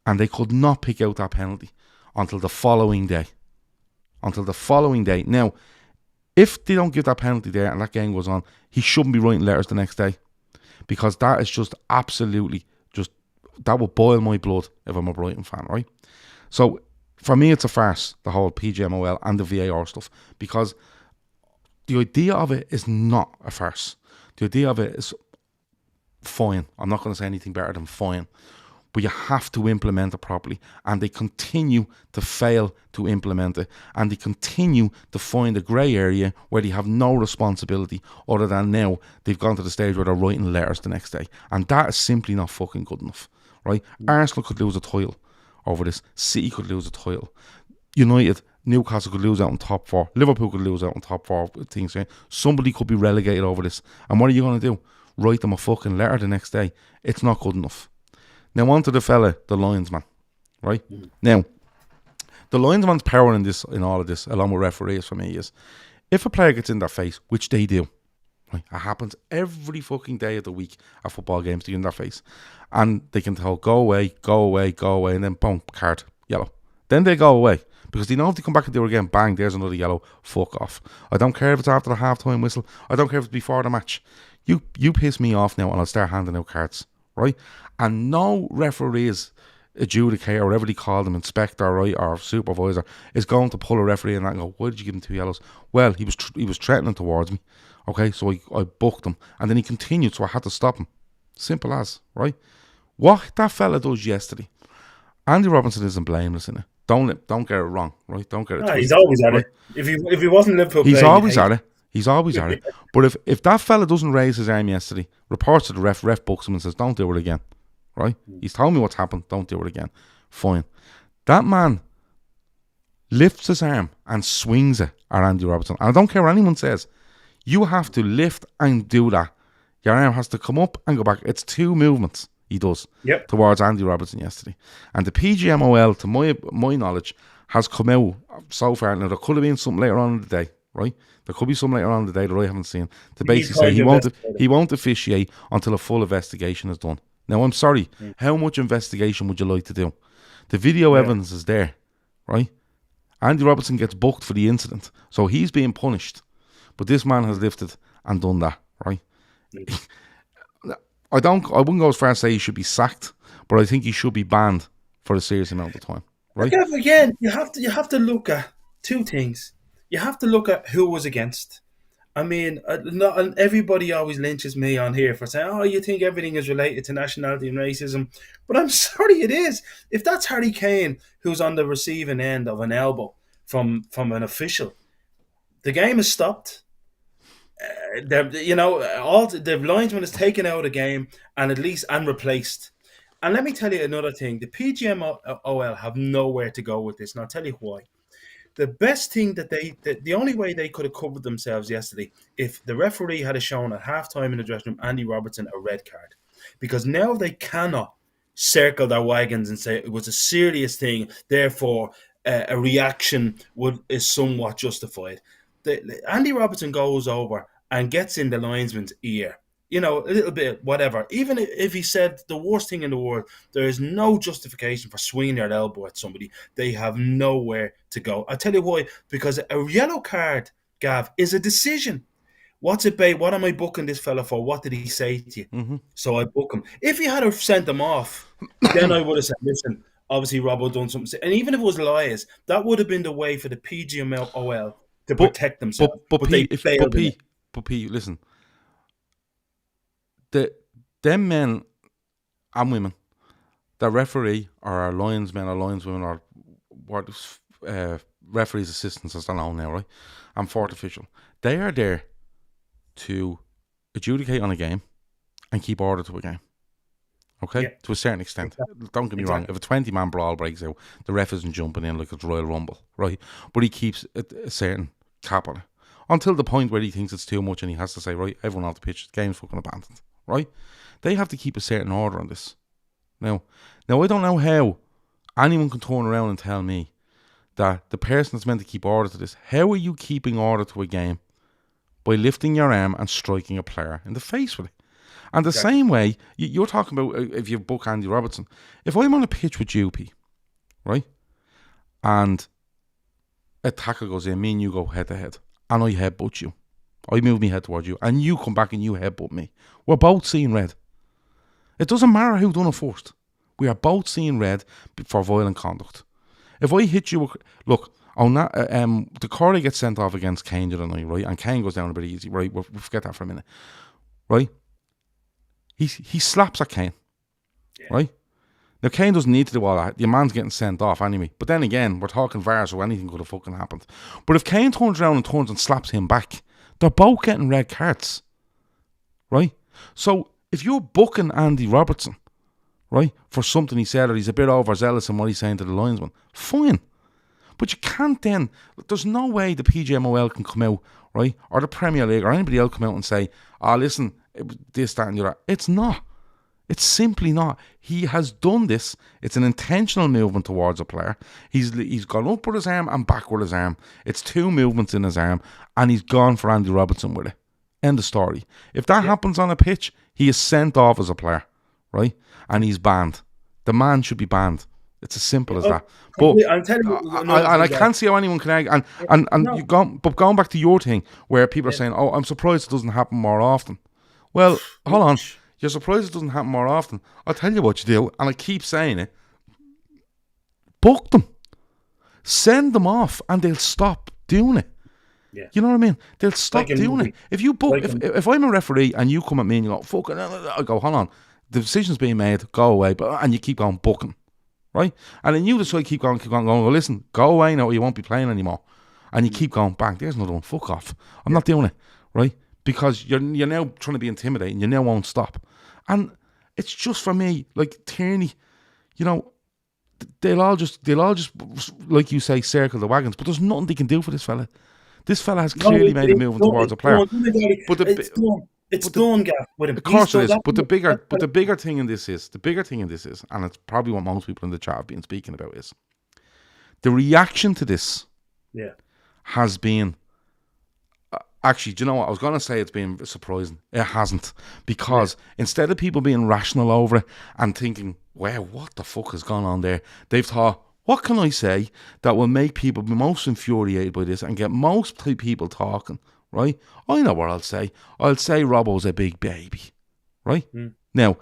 And they could not pick out that penalty until the following day. Now, if they don't give that penalty there and that game goes on, he shouldn't be writing letters the next day, because that is just absolutely that would boil my blood if I'm a Brighton fan, right? So for me, it's a farce, the whole PGMOL and the VAR stuff, because the idea of it is not a farce. The idea of it is fine. I'm not going to say anything better than fine. But you have to implement it properly. And they continue to fail to implement it. And they continue to find a grey area where they have no responsibility, other than now they've gone to the stage where they're writing letters the next day. And that is simply not fucking good enough, right? Arsenal could lose a title over this. City could lose a title. United, Newcastle could lose out in top 4. Liverpool could lose out in top 4. Things. Somebody could be relegated over this. And what are you going to do? Write them a fucking letter the next day? It's not good enough. Now on to the fella, the linesman, right? Now, the linesman's power in all of this, along with referees for me, is if a player gets in their face, which they do, right? It happens every fucking day of the week at football games, they get in their face. And they can tell, go away, and then boom, card, yellow. Then they go away. Because they know if they come back and do it again, bang, there's another yellow, fuck off. I don't care if it's after the half-time whistle. I don't care if it's before the match. You piss me off now and I'll start handing out cards, right? And no referees, adjudicator, or whatever they call them, inspector, right, or supervisor, is going to pull a referee in that and go, why did you give him 2 yellows? Well, he was threatening towards me, okay, so I booked him. And then he continued, so I had to stop him. Simple as, right? What that fella does yesterday, Andy Robertson isn't blameless in it. Don't get it wrong, right? Don't get it twisted. He's always at right? it. If he wasn't Liverpool, he's always at it. He's always at it. But if that fella doesn't raise his arm yesterday, reports to the ref books him and says, don't do it again, right? He's told me what's happened, don't do it again. Fine. That man lifts his arm and swings it at Andy Robertson. And I don't care what anyone says. You have to lift and do that. Your arm has to come up and go back. It's 2 movements. He does towards Andy Robertson yesterday. And the PGMOL, to my knowledge, has come out so far. Now, there could have been something later on in the day, right? There could be something later on in the day that I haven't seen, to basically say he won't officiate until a full investigation is done. Now, I'm sorry, how much investigation would you like to do? The video evidence is there, right? Andy Robertson gets booked for the incident, so he's being punished. But this man has lifted and done that, right? I wouldn't go as far as say he should be sacked, but I think he should be banned for a serious amount of time. Right? Again, you have to look at 2 things. You have to look at who was against. I mean, not everybody always lynches me on here for saying, "Oh, you think everything is related to nationality and racism," but I'm sorry, it is. If that's Harry Kane who's on the receiving end of an elbow from an official, the game is stopped. All the linesman is taken out of the game and replaced. And let me tell you another thing: the PGMOL have nowhere to go with this, and I'll tell you why. The best thing the only way they could have covered themselves yesterday, if the referee had shown at halftime in the dressing room Andy Robertson a red card, because now they cannot circle their wagons and say it was a serious thing, therefore a reaction is somewhat justified. Andy Robertson goes over and gets in the linesman's ear, a little bit, whatever. Even if he said the worst thing in the world, there is no justification for swinging their elbow at somebody. They have nowhere to go. I'll tell you why. Because a yellow card, Gav, is a decision. What's it, babe? What am I booking this fella for? What did he say to you? Mm-hmm. So I book him. If he had sent him off, then I would have said, listen, obviously Robbo done something. And even if it was lies, that would have been the way for the PGMOL to protect themselves. But they failed. But Pete, listen. Them men and women, the referee or our linesmen or lineswomen or what referees' assistants, as they're known now, right? And fourth official, they are there to adjudicate on a game and keep order to a game. Okay? To a certain extent. Don't get me wrong, if a 20-man brawl breaks out, the ref isn't jumping in like it's Royal Rumble, right? But he keeps a certain cap on it. Until the point where he thinks it's too much and he has to say, right, everyone off the pitch, the game's fucking abandoned, right? They have to keep a certain order on this. Now I don't know how anyone can turn around and tell me that the person that's meant to keep order to this, how are you keeping order to a game by lifting your arm and striking a player in the face with it. And the same way, you're talking about if you book Andy Robertson. If I'm on a pitch with you, P, right, and a tackle goes in, me and you go head to head, and I headbutt you. I move my head towards you, and you come back and you headbutt me. We're both seeing red. It doesn't matter who done it first. We are both seeing red for violent conduct. If I hit you, look, on that, the Corey gets sent off against Kane the other night, right? And Kane goes down a bit easy, right? We'll forget that for a minute, right? He slaps at Kane, right? Now, Kane doesn't need to do all that. Your man's getting sent off anyway. But then again, we're talking VAR, so anything could have fucking happened. But if Kane turns around and turns and slaps him back, they're both getting red cards, right? So if you're booking Andy Robertson, right, for something he said, or he's a bit overzealous in what he's saying to the linesman, fine. But you can't then, there's no way the PGMOL can come out, right, or the Premier League or anybody else come out and say, oh, listen, this, that and the other. It's not. It's simply not. He has done this. It's an intentional movement towards a player. He's gone up with his arm and back with his arm. It's two movements in his arm, and he's gone for Andy Robertson with it. End of story. If that happens on a pitch, he is sent off as a player, right? And he's banned. The man should be banned. It's as simple as that. But I'm telling you, I can't see how anyone can argue. But going back to your thing, where people are saying, "Oh, I'm surprised it doesn't happen more often." Well, hold on. You're surprised it doesn't happen more often. I'll tell you what you do, and I keep saying it. Book them. Send them off, and they'll stop doing it. Yeah. You know what I mean? They'll stop doing it. If you book, if I'm a referee and you come at me and you go, "Fuck it," I go, "Hold on, the decision's being made. Go away," and you keep going booking. Right? And then you decide keep going, well, listen, go away now or you won't be playing anymore. And you keep going, bang, there's another one, fuck off. I'm not doing it, right? Because you're now trying to be intimidating, you now won't stop. And it's just for me, like Tierney, you know, they'll all just like you say, circle the wagons, but there's nothing they can do for this fella. This fella has clearly made a move towards a player. It's done, Gav, with him. Of course it is. But the bigger thing in this is, and it's probably what most people in the chat have been speaking about, is the reaction to this has been, actually, do you know what? I was going to say it's been surprising. It hasn't. Because instead of people being rational over it and thinking, wow, what the fuck has gone on there? They've thought, what can I say that will make people be most infuriated by this and get most people talking? Right? I know what I'll say. I'll say Robbo's a big baby. Right? Now,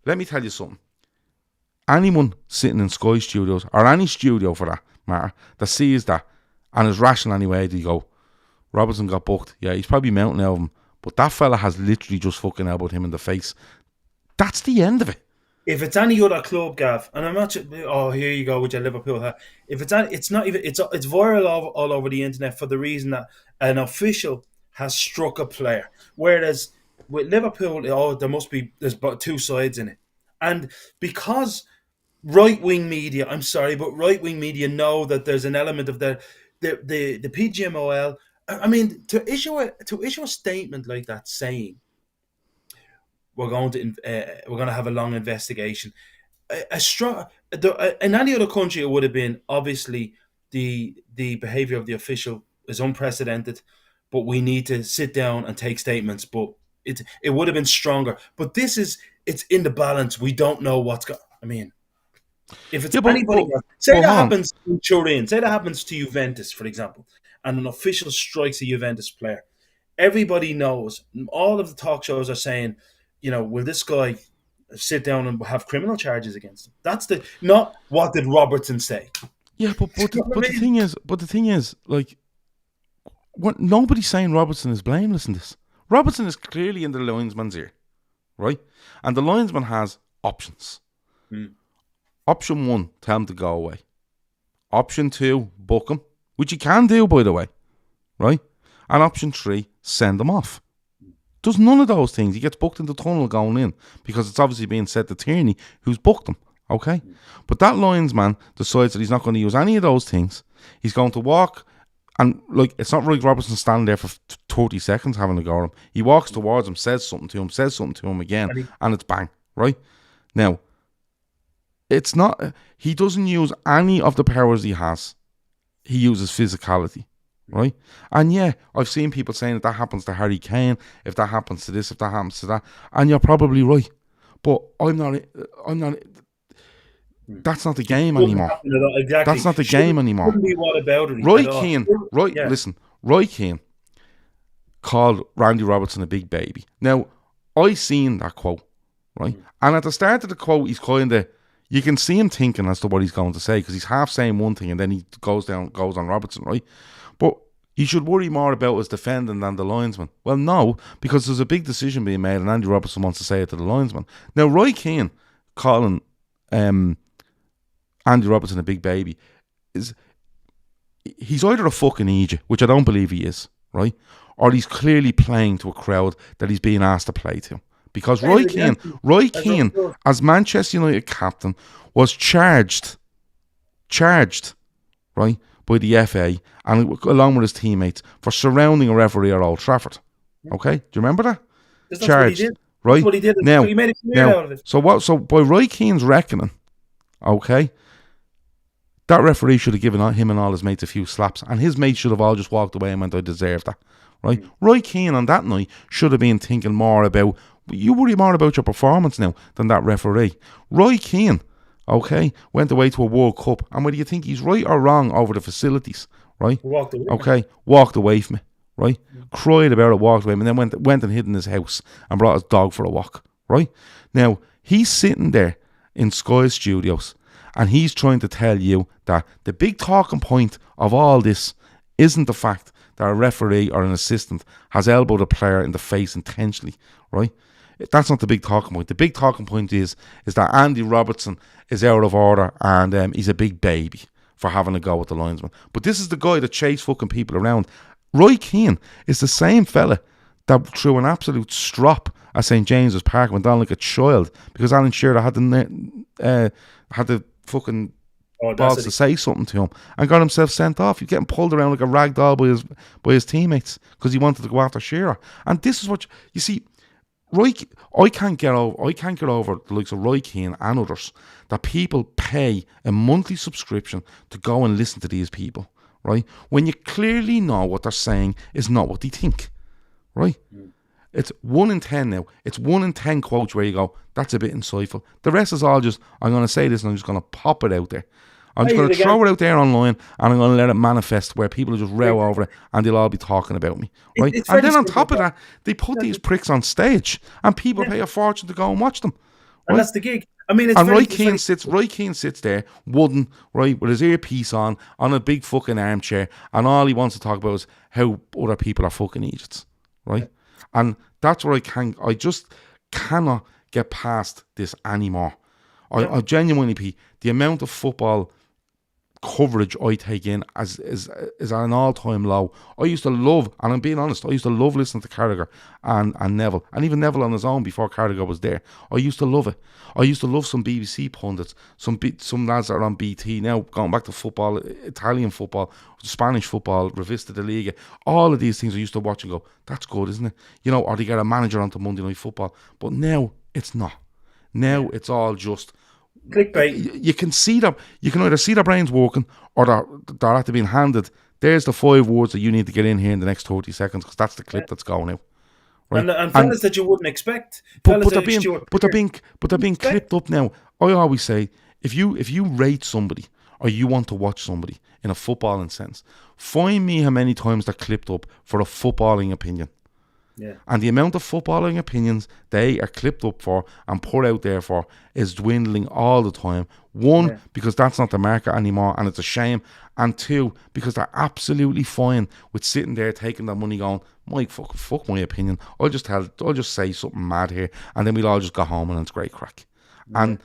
let me tell you something. Anyone sitting in Sky Studios, or any studio for that matter, that sees that and is rational anyway, they go, Robertson got booked. Yeah, he's probably mounting out of him. But that fella has literally just fucking elbowed him in the face. That's the end of it. If it's any other club, Gav, and I'm not. Oh, here you go with your Liverpool hat. If it's not even. It's viral all over the internet for the reason that an official has struck a player. Whereas with Liverpool, there's about two sides in it. And because right-wing media, I'm sorry, but right-wing media know that there's an element of the PGMOL. I mean, to issue a statement like that saying we're going to have a long investigation. In any other country, it would have been obviously the behaviour of the official is unprecedented. But we need to sit down and take statements. But it would have been stronger. But it's in the balance. We don't know what's going. I mean, if it's anybody else, say that happens to Turin, say that happens to Juventus, for example, and an official strikes a Juventus player. Everybody knows. All of the talk shows are saying, you know, will this guy sit down and have criminal charges against him? That's not what did Robertson say. Yeah, but the thing is, like. Nobody's saying Robertson is blameless in this. Robertson is clearly in the linesman's ear, right? And the linesman has options. Option 1, tell him to go away. Option 2, book him, which he can do, by the way, right? And option 3, send him off. Does none of those things. He gets booked in the tunnel going in because it's obviously being said to Tierney, who's booked him, okay? But that linesman decides that he's not going to use any of those things. He's going to walk. And, like, it's not like Robertson standing there for 30 seconds having a go at him. He walks towards him, says something to him again, and it's bang, right? Now, it's not... He doesn't use any of the powers he has. He uses physicality, right? And yeah, I've seen people saying that happens to Harry Kane, if that happens to this, if that happens to that, and you're probably right. But I'm not. That's not the game Shouldn't anymore. happen at all. Exactly. That's not the game anymore. Shouldn't be what about it Roy at all. Keane, Yeah. listen, Roy Keane called Randy Robertson a big baby. Now, I seen that quote, right? And at the start of the quote, he's kind of, you can see him thinking as to what he's going to say, because he's half saying one thing and then he goes on Robertson, right? But you should worry more about his defending than the linesman. Well, no, because there's a big decision being made and Andy Robertson wants to say it to the linesman. Now, Roy Keane calling Andy Robertson a big baby he's either a fucking idiot, which I don't believe he is, right? Or he's clearly playing to a crowd that he's being asked to play to. Because Roy Keane, as Manchester United captain, was charged, right, by the FA and along with his teammates for surrounding a referee at Old Trafford. Okay, do you remember that? That's Charged, what he did. right? That's what he did. Now, he made a career out of it. So by Roy Keane's reckoning, okay, that referee should have given him and all his mates a few slaps, and his mates should have all just walked away and went, I deserve that, right? Roy Keane on that night should have been thinking more about, you worry more about your performance now than that referee. Roy Keane, okay, went away to a World Cup, and whether you think he's right or wrong over the facilities, right? Walked away. Okay, walked away from it, right? Cried about it, walked away, and then went and hid in his house and brought his dog for a walk, right? Now, he's sitting there in Sky Studios, and he's trying to tell you that the big talking point of all this isn't the fact that a referee or an assistant has elbowed a player in the face intentionally, right? That's not the big talking point. The big talking point is that Andy Robertson is out of order and he's a big baby for having a go at the linesman. But this is the guy that chased fucking people around. Roy Keane is the same fella that threw an absolute strop at St. James's Park, went down like a child because Alan Shearer had the fucking balls to say something to him and got himself sent off. He's getting pulled around like a rag doll by his teammates because he wanted to go after Shearer. And this is what you see. I can't get over the likes of Roy Keane and others that people pay a monthly subscription to go and listen to these people, right? When you clearly know what they're saying is not what they think, right? It's 1 in 10 now. It's 1 in 10 quotes where you go, that's a bit insightful. The rest is all just, I'm going to say this and I'm just going to pop it out there. I'm just going to throw it out there online and I'm going to let it manifest where people just row over it and they'll all be talking about me, right? And then on top of that, they put these pricks on stage and people pay a fortune to go and watch them. Right? And that's the gig. I mean, it's and Roy Keane sits there, wooden, right, with his earpiece on a big fucking armchair, and all he wants to talk about is how other people are fucking idiots, right? And that's where I just cannot get past this anymore. I genuinely, Pete, the amount of football coverage I take in is at an all-time low. I used to love, and I'm being honest, I used to love listening to Carragher and Neville, and even Neville on his own before Carragher was there. I used to love it. I used to love some BBC pundits, some lads that are on BT now, going back to football, Italian football, Spanish football, Revista de Liga, all of these things I used to watch and go, that's good, isn't it? You know, or they get a manager onto Monday Night Football. But now, it's not. Now, it's all just clickbait. You can see that, you can either see their brains working or they're after being handed, there's the 5 words that you need to get in here in the next 30 seconds because that's the clip that's going out. Right? And fellas that you wouldn't expect. But they're being clipped up now. I always say, if you rate somebody or you want to watch somebody in a footballing sense, find me how many times they're clipped up for a footballing opinion. Yeah. And the amount of footballing opinions they are clipped up for and put out there for is dwindling all the time. One, because that's not the market anymore and it's a shame. And two, because they're absolutely fine with sitting there taking that money going, Mike, fuck my opinion. I'll just say something mad here and then we'll all just go home and it's great crack. Yeah. And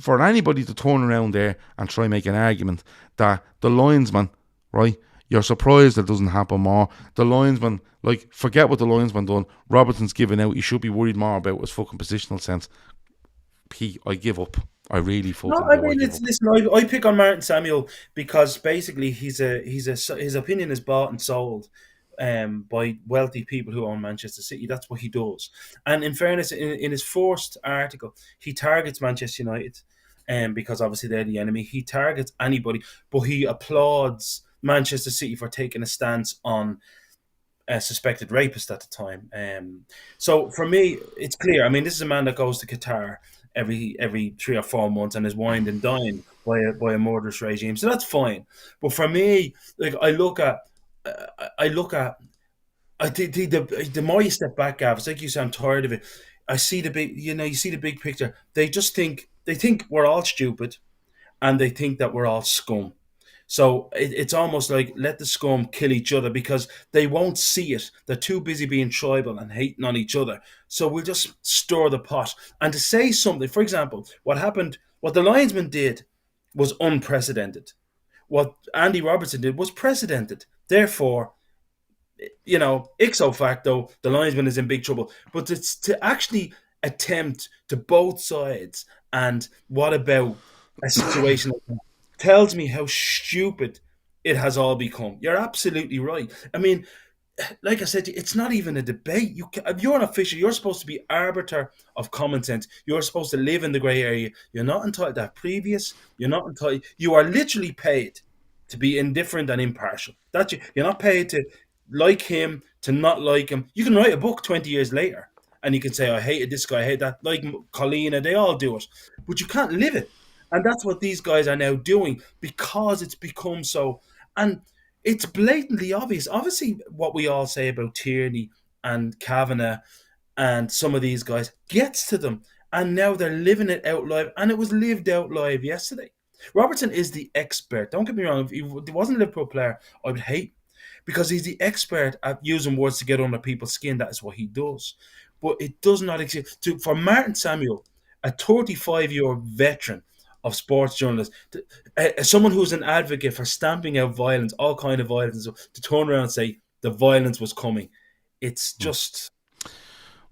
for anybody to turn around there and try and make an argument that the linesman, right, you're surprised it doesn't happen more. The linesman, like, forget what the linesman done. Robertson's giving out. You should be worried more about his fucking positional sense. Pete, I give up. I really fucking do. I mean, listen, I pick on Martin Samuel because basically his opinion is bought and sold by wealthy people who own Manchester City. That's what he does. And in fairness, in his first article, he targets Manchester United because obviously they're the enemy. He targets anybody, but he applauds Manchester City for taking a stance on a suspected rapist at the time. So for me, it's clear. I mean, this is a man that goes to Qatar every 3 or 4 months and is wined and dined by a murderous regime. So that's fine. But for me, like I look at the more you step back, Gav, it's like you say, I'm tired of it. I see the big, you see the big picture. They think we're all stupid, and they think that we're all scum. So it's almost like let the scum kill each other because they won't see it. They're too busy being tribal and hating on each other. So we'll just stir the pot. And to say something, for example, what the linesman did was unprecedented. What Andy Robertson did was precedented. Therefore, ipso facto, the linesman is in big trouble. But it's to actually attempt to both sides. And what about a situation like that tells me how stupid it has all become. You're absolutely right. I mean, like I said, it's not even a debate. You're an official. You're supposed to be arbiter of common sense. You're supposed to live in the grey area. You're not entitled to have previous. You're not entitled. You are literally paid to be indifferent and impartial. You're not paid to like him, to not like him. You can write a book 20 years later and you can say, I hated this guy, I hate that. Like Colina, they all do it. But you can't live it. And that's what these guys are now doing because it's become so. And it's blatantly obvious. Obviously, what we all say about Tierney and Kavanagh and some of these guys gets to them. And now they're living it out live. And it was lived out live yesterday. Robertson is the expert. Don't get me wrong. If he wasn't a Liverpool player, I would hate, because he's the expert at using words to get under people's skin. That is what he does. But it does not exist. For Martin Samuel, a 35-year veteran of sports journalists, someone who's an advocate for stamping out violence, all kind of violence, to turn around and say the violence was coming, it's just.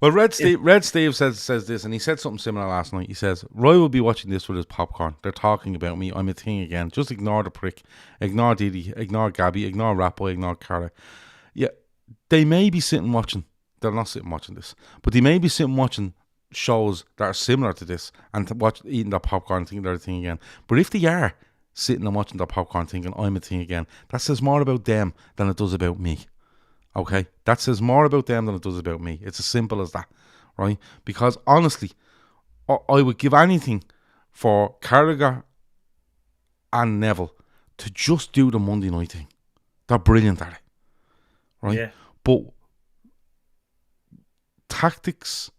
Well, Red Steve says this, and he said something similar last night. He says, Roy will be watching this with his popcorn. They're talking about me. I'm a thing again. Just ignore the prick. Ignore Didi. Ignore Gabby. Ignore Rappo. Ignore Cara. Yeah, they may be sitting watching. They're not sitting watching this. But they may be sitting watching shows that are similar to this and eating their popcorn thinking they're a thing again. But if they are sitting and watching their popcorn thinking, I'm a thing again, that says more about them than it does about me. Okay, that says more about them than it does about me. It's as simple as that, right? Because honestly, I would give anything for Carragher and Neville to just do the Monday night thing. They're brilliant at it, right? Yeah. But tactics,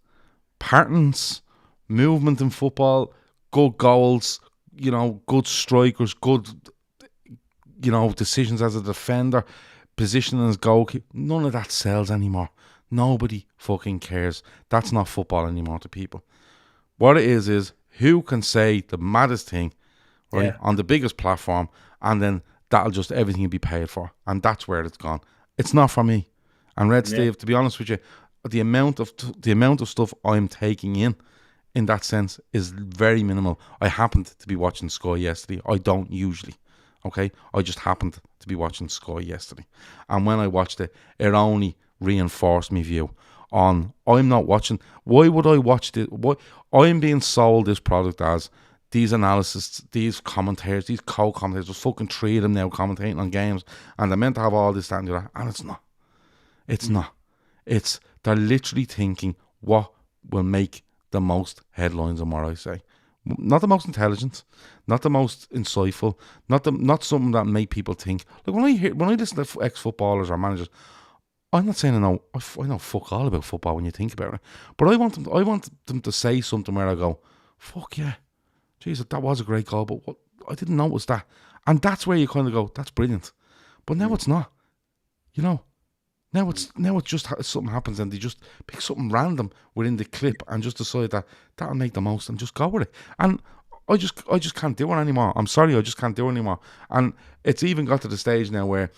patterns, movement in football, good goals, good strikers, good, decisions as a defender, positioning as goalkeeper, none of that sells anymore. Nobody fucking cares. That's not football anymore to people. What it is who can say the maddest thing, right, on the biggest platform, and then that'll just everything will be paid for, and that's where it's gone. It's not for me. And Red Steve, to be honest with you, the amount of stuff I'm taking in that sense is very minimal. I happened to be watching Sky yesterday. I don't usually. Okay, I just happened to be watching Sky yesterday, and when I watched it, it only reinforced my view on I'm not watching. Why would I watch this? Why I'm being sold this product as these analysts, these commentators, these co-commentators. There's fucking 3 of them now commentating on games, and they're meant to have all this, that, and that, and it's not. It's not. They're literally thinking what will make the most headlines and what I say. Not the most intelligent, not the most insightful, not something that make people think. Like when I listen to ex-footballers or managers, I'm not saying I know fuck all about football when you think about it, but I want them to say something where I go, fuck yeah, Jesus, that was a great goal, but what I didn't notice that, and that's where you kind of go, that's brilliant. But now it's not, Now it's just something happens and they just pick something random within the clip and just decide that that'll make the most and just go with it. And I just can't do it anymore. I'm sorry, I just can't do it anymore. And it's even got to the stage now where,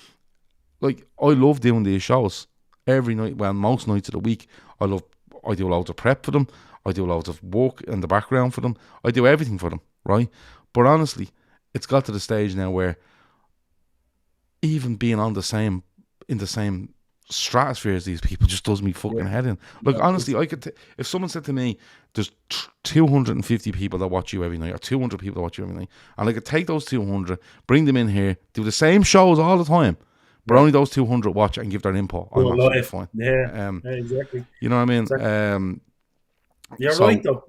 like, I love doing these shows every night. Well, most nights of the week, I do loads of prep for them. I do loads of work in the background for them. I do everything for them, right? But honestly, it's got to the stage now where even being in the same stratospheres these people just does me fucking head in. Like, honestly, I could if someone said to me, there's 250 people that watch you every night, or 200 people that watch you every night, and I could take those 200, bring them in here, do the same shows all the time, but only those 200 watch and give their input, I'm absolutely fine. Yeah, exactly. You know what I mean? Exactly. You're right, though.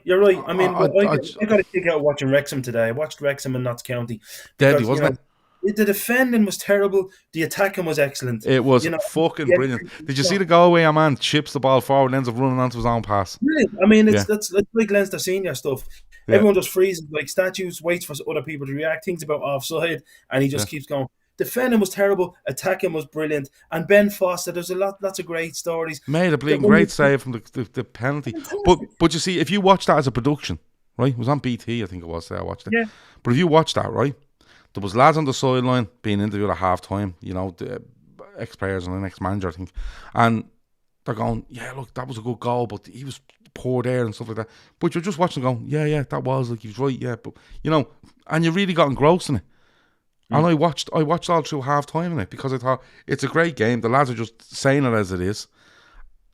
You're right. I mean, I got a kick out watching Wrexham today. I watched Wrexham and Notts County. Deadly, wasn't it? The defending was terrible. The attacking was excellent. It was fucking brilliant. Did you see the goal where a man chips the ball forward and ends up running onto his own pass? Brilliant. I mean, that's like Leinster senior stuff. Yeah. Everyone just freezes like statues, waits for other people to react, thinks about offside, and he just keeps going. Defending was terrible. Attacking was brilliant. And Ben Foster, there's lots of great stories. Made a bleeding great save from the penalty. But you see, if you watch that as a production, right? It was on BT, I think it was. I watched it. Yeah. But if you watch that, right? There was lads on the sideline being interviewed at half time, the ex-players and an ex-manager, I think. And they're going, yeah, look, that was a good goal, but he was poor there and stuff like that. But you're just watching going, yeah, that was, like, he was right, yeah. But, and you really got engrossed in it. And I watched all through half time in it because I thought, it's a great game. The lads are just saying it as it is.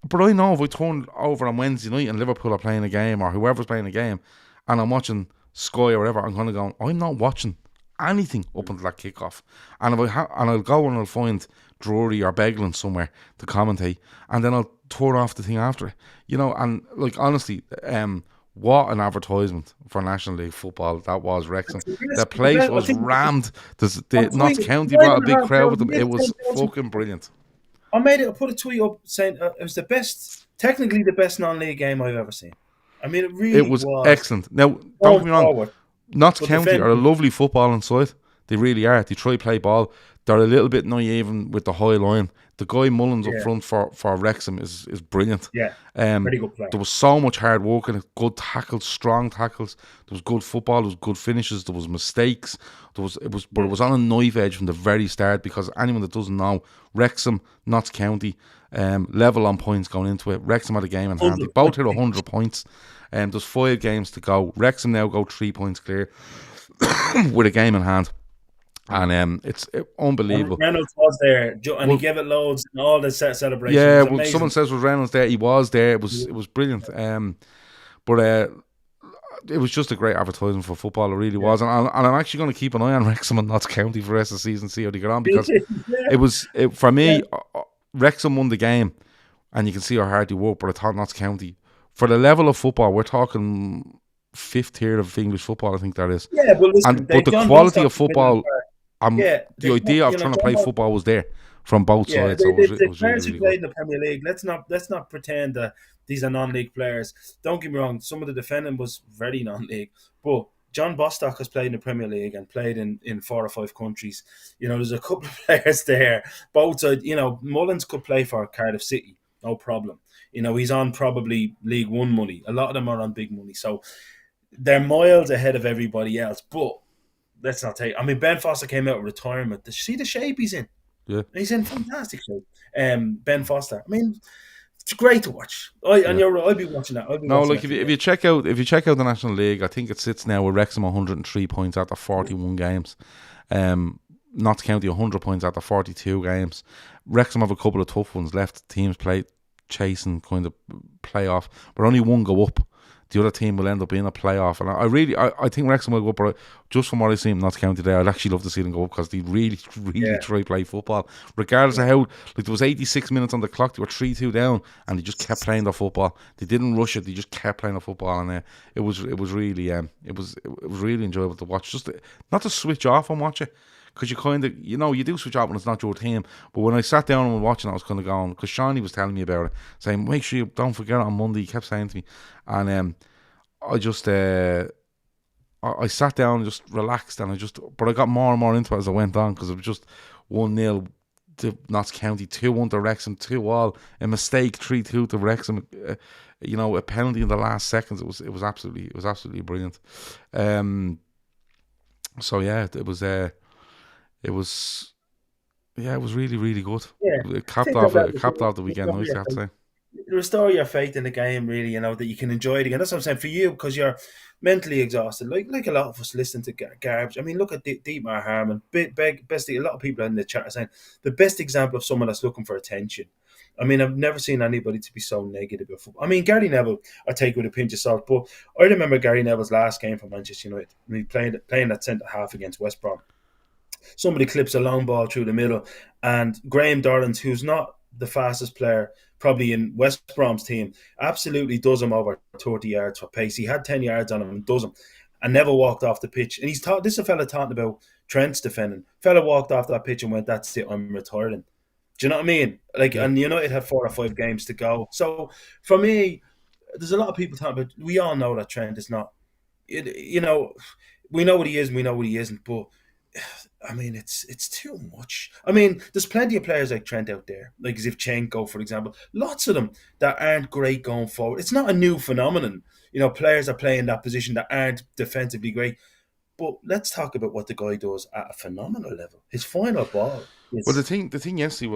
But I know if I turn over on Wednesday night and Liverpool are playing a game or whoever's playing a game and I'm watching Sky or whatever, I'm kind of going, I'm not watching anything up until that kickoff, and if I'll go and I'll find Drury or Beglin somewhere to commentate, and then I'll turn off the thing after it, and like honestly, what an advertisement for National League football that was Wrexham. The place was rammed. The Notts County brought a big crowd with them. It was fucking brilliant. I put a tweet up saying it was technically the best non-league game I've ever seen. I mean, it was excellent. Now, don't get me wrong. Notts County are a lovely footballing side. They really are. They try play ball. They're a little bit naive with the high line. The guy Mullins up front for Wrexham is brilliant. Yeah, pretty good play. There was so much hard work in it. Good tackles, strong tackles. There was good football. There was good finishes. There was mistakes. But it was on a knife edge from the very start because anyone that doesn't know, Wrexham, Notts County, level on points going into it. Wrexham had a game in hand. They both hit 100 points. There's 5 games to go. Wrexham now go 3 points clear with a game in hand. And it's unbelievable. Reynolds was there, and he gave it loads and all the celebrations. Yeah, someone says was Reynolds there. He was there. It was brilliant. But it was just a great advertisement for football. It really was. And I'm actually going to keep an eye on Wrexham and Notts County for the rest of the season, see how they get on, because for me, Wrexham won the game, and you can see how hard they work. But I thought Notts County, for the level of football, we're talking 5th tier of English football, I think that is. Yeah, but listen, but the quality of football, the idea of trying to play football was there from both sides. So the players who played in the Premier League, let's not pretend that these are non-league players. Don't get me wrong, some of the defending was very non-league, but John Bostock has played in the Premier League and played in 4 or 5 countries. There's a couple of players there. Both sides, Mullins could play for Cardiff City, no problem. He's on probably League One money. A lot of them are on big money. So they're miles ahead of everybody else. But let's not take... Ben Foster came out of retirement. See the shape he's in? Yeah. He's in fantastic shape. Ben Foster. It's great to watch. You're right, I'll be watching that. If you check out the National League, I think it sits now with Wrexham 103 points after 41 games. Notts County 100 points after 42 games. Wrexham have a couple of tough ones left. Teams chasing kind of playoff, but only one go up. The other team will end up being a playoff, and I think Wrexham will go up. But just from what I see in Notts County today, I'd actually love to see them go up because they really try to play football, regardless of how. Like, there was 86 minutes on the clock, they were 3-2 down, and they just kept playing their football. They didn't rush it; they just kept playing their football, and it was really enjoyable to watch. Just not to switch off and watch it. Because you kind of, you do switch out when it's not your team. But when I sat down and was watching it, I was kind of going, because Shawnee was telling me about it, saying, make sure you don't forget it on Monday. He kept saying to me. And I just, I sat down and just relaxed. But I got more and more into it as I went on, because it was just 1-0 to Notts County, 2-1 to Wrexham, 2-2, a mistake, 3-2 to Wrexham. A penalty in the last seconds. It was absolutely brilliant. So yeah, it was really, really good. Yeah. It capped off the weekend, nice, I have to say. restore your faith in the game, really, that you can enjoy it again. That's what I'm saying for you, because you're mentally exhausted. Like a lot of us listen to garbage. I mean, look at Dietmar Harman. A lot of people in the chat are saying the best example of someone that's looking for attention. I mean, I've never seen anybody to be so negative about football. I mean, Gary Neville, I take with a pinch of salt, but I remember Gary Neville's last game for Manchester United. I mean, playing that centre half against West Brom. Somebody clips a long ball through the middle, and Graham Dorrans, who's not the fastest player probably in West Brom's team, absolutely does him over 30 yards for pace. He had 10 yards on him and does him, and never walked off the pitch. And this is a fella talking about Trent's defending. Fella walked off that pitch and went, "That's it, I'm retiring." Do you know what I mean? And United had 4 or 5 games to go. So for me, there's a lot of people talking about. We all know that Trent is not. We know what he is, and we know what he isn't, but. I mean, it's too much. I mean, there's plenty of players like Trent out there, like Zivchenko, for example. Lots of them that aren't great going forward. It's not a new phenomenon. Players are playing that position that aren't defensively great. But let's talk about what the guy does at a phenomenal level. His final ball is Well, the thing yesterday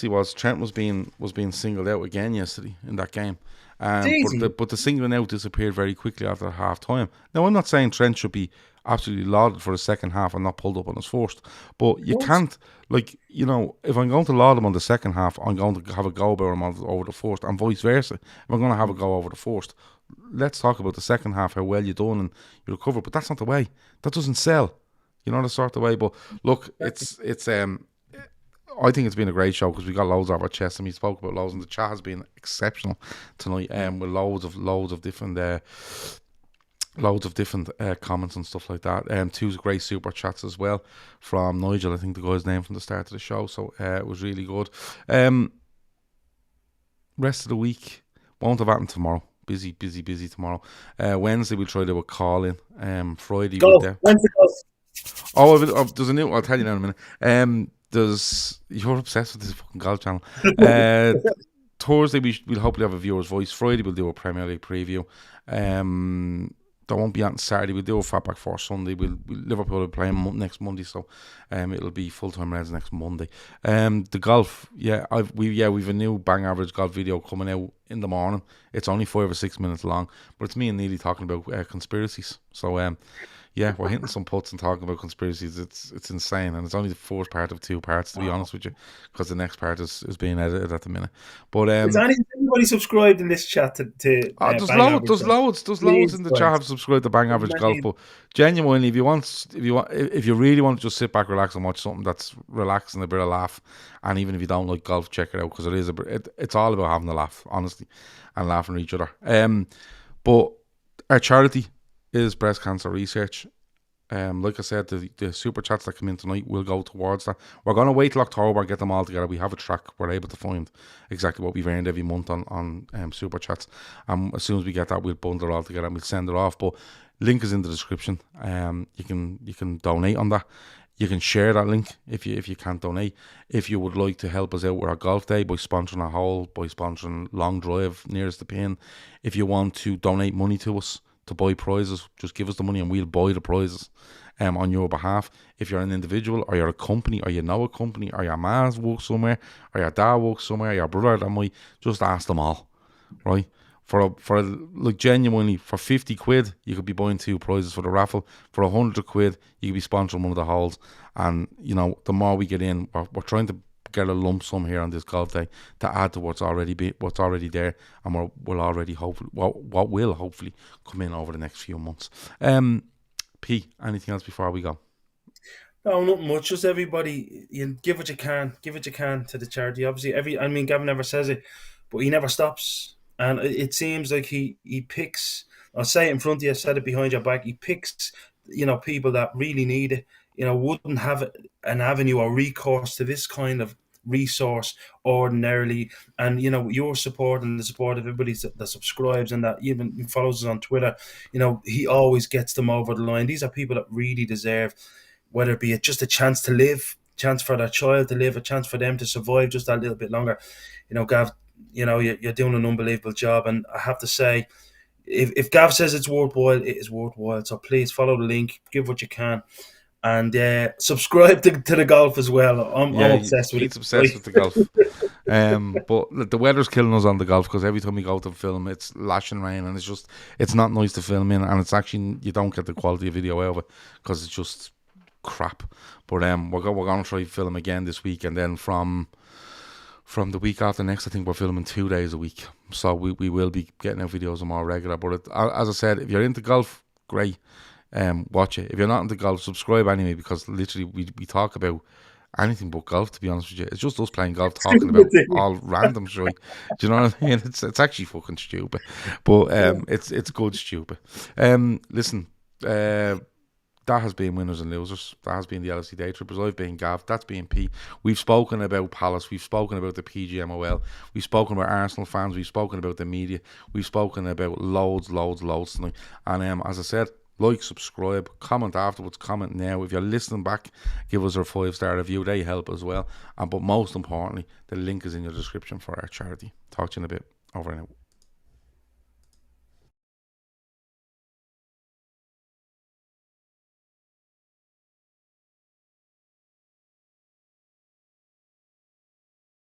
was Trent was being singled out again yesterday in that game. But the singling out disappeared very quickly after half time. Now, I'm not saying Trent should be absolutely lauded for the second half and not pulled up on his first, but you can't, if I'm going to laud him on the second half, I'm going to have a go about him over the first, and vice versa. If I'm going to have a go over the first, let's talk about the second half, how well you done and you recover. But that's not the way. That doesn't sell. The sort of way. But look, it's I think it's been a great show because we got loads off our chest, and we spoke about loads, and the chat has been exceptional tonight. With loads of different comments and stuff like that. 2 great super chats as well from Nigel, I think the guy's name, from the start of the show. So it was really good. Rest of the week won't have happened tomorrow. Busy tomorrow. Wednesday we'll try to do a call in. Friday go. Wednesday there's a new. I'll tell you now in a minute. You're obsessed with this fucking golf channel. Thursday we'll hopefully have a viewer's voice. Friday we'll do a Premier League preview. There won't be on Saturday. We'll do a Fatback for Sunday. Liverpool will play next Monday, so it'll be full-time Reds next Monday. The golf, we've a new bang average golf video coming out in the morning. It's only 5 or 6 minutes long, but it's me and Neely talking about conspiracies. So we're hitting some putts and talking about conspiracies. It's insane, and it's only the first part of 2 parts, to be honest with you, because the next part is being edited at the minute. But is anybody subscribed in this chat to there's loads in the chat have subscribed to Bang Average Golf. But genuinely, if you really want to just sit back, relax, and watch something that's relaxing, a bit of laugh, and even if you don't like golf, check it out, because it's all about having a laugh, honestly, and laughing at each other. But our charity is breast cancer research. Like I said, the super chats that come in tonight will go towards that. We're going to wait till October and get them all together. We have a track. We're able to find exactly what we've earned every month on super chats. As soon as we get that, we'll bundle it all together and we'll send it off. But link is in the description. You can donate on that. You can share that link if you can't donate. If you would like to help us out with our golf day by sponsoring a hole, by sponsoring long drive nearest the pin. If you want to donate money to us to buy prizes, just give us the money and we'll buy the prizes on your behalf. If you're an individual, or you're a company, or you know a company, or your man's works somewhere, or your dad works somewhere, or your brother that might, just ask them all, right? Genuinely, for 50 quid, you could be buying 2 prizes for the raffle. For 100 quid, you could be sponsoring one of the holes. And, the more we get in, we're trying to get a lump sum here on this golf day to add to what's already there, and we'll already hopefully what will hopefully come in over the next few months. P, anything else before we go? No, not much. Just everybody, you give what you can to the charity. Obviously, Gavin never says it, but he never stops, and it seems like he picks. I'll say it in front of you, I've said it behind your back. He picks, people that really need it. Wouldn't have an avenue or recourse to this kind of resource ordinarily. And, your support and the support of everybody that subscribes and that even follows us on Twitter, he always gets them over the line. These are people that really deserve, whether it be just a chance to live, chance for their child to live, a chance for them to survive just that little bit longer. Gav, you're doing an unbelievable job. And I have to say, if Gav says it's worthwhile, it is worthwhile. So please follow the link, give what you can. And subscribe to the golf as well. I'm obsessed with it. He's obsessed with the golf. But look, the weather's killing us on the golf because every time we go to film, it's lashing rain, and it's not nice to film in, and it's actually, you don't get the quality of video out of it because it's just crap. But we're going to try film again this week, and then from the week after next, I think we're filming 2 days a week. So we will be getting out videos more regular. But as I said, if you're into golf, great. Watch it. If you're not into golf, subscribe anyway, because literally we talk about anything but golf, to be honest with you. It's just us playing golf, talking about all random shit. Do you know what I mean? It's actually fucking stupid, but it's good stupid. Listen, that has been Winners and Losers. That has been the LFC Daytrippers. I've been Gav. That's been Pete. We've spoken about Palace. We've spoken about the PGMOL. We've spoken about Arsenal fans. We've spoken about the media. We've spoken about loads tonight. And as I said, like, subscribe, comment afterwards, comment now. If you're listening back, give us our 5-star review. They help as well. But most importantly, the link is in your description for our charity. Talk to you in a bit. Over and out.